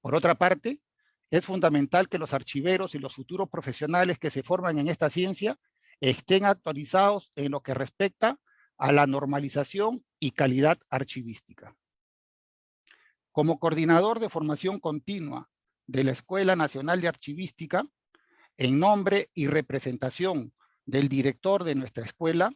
Speaker 5: Por otra parte, es fundamental que los archiveros y los futuros profesionales que se forman en esta ciencia estén actualizados en lo que respecta a la normalización y calidad archivística. Como coordinador de formación continua de la Escuela Nacional de Archivística, en nombre y representación del director de nuestra escuela,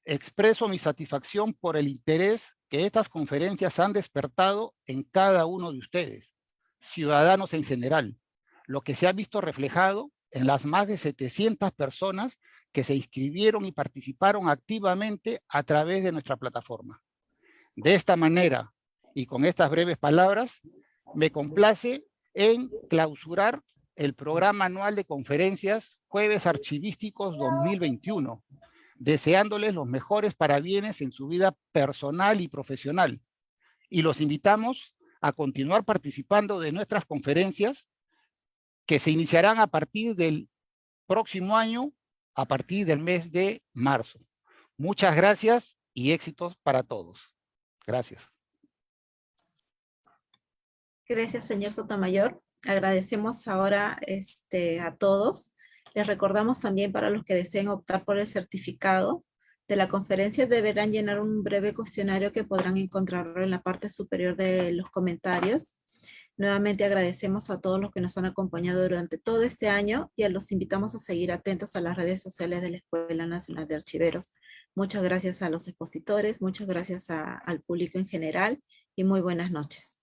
Speaker 5: expreso mi satisfacción por el interés que estas conferencias han despertado en cada uno de ustedes, ciudadanos en general, lo que se ha visto reflejado en las más de 700 personas que se inscribieron y participaron activamente a través de nuestra plataforma. De esta manera, y con estas breves palabras, me complace en clausurar el programa anual de conferencias Jueves Archivísticos 2021, deseándoles los mejores parabienes en su vida personal y profesional. Y los invitamos a continuar participando de nuestras conferencias que se iniciarán a partir del próximo año, a partir del mes de marzo. Muchas gracias y éxitos para todos. Gracias.
Speaker 1: Gracias, señor Sotomayor. Agradecemos ahora a todos. Les recordamos también para los que deseen optar por el certificado de la conferencia deberán llenar un breve cuestionario que podrán encontrarlo en la parte superior de los comentarios. Nuevamente agradecemos a todos los que nos han acompañado durante todo este año y los invitamos a seguir atentos a las redes sociales de la Escuela Nacional de Archiveros. Muchas gracias a los expositores, muchas gracias al público en general y muy buenas noches.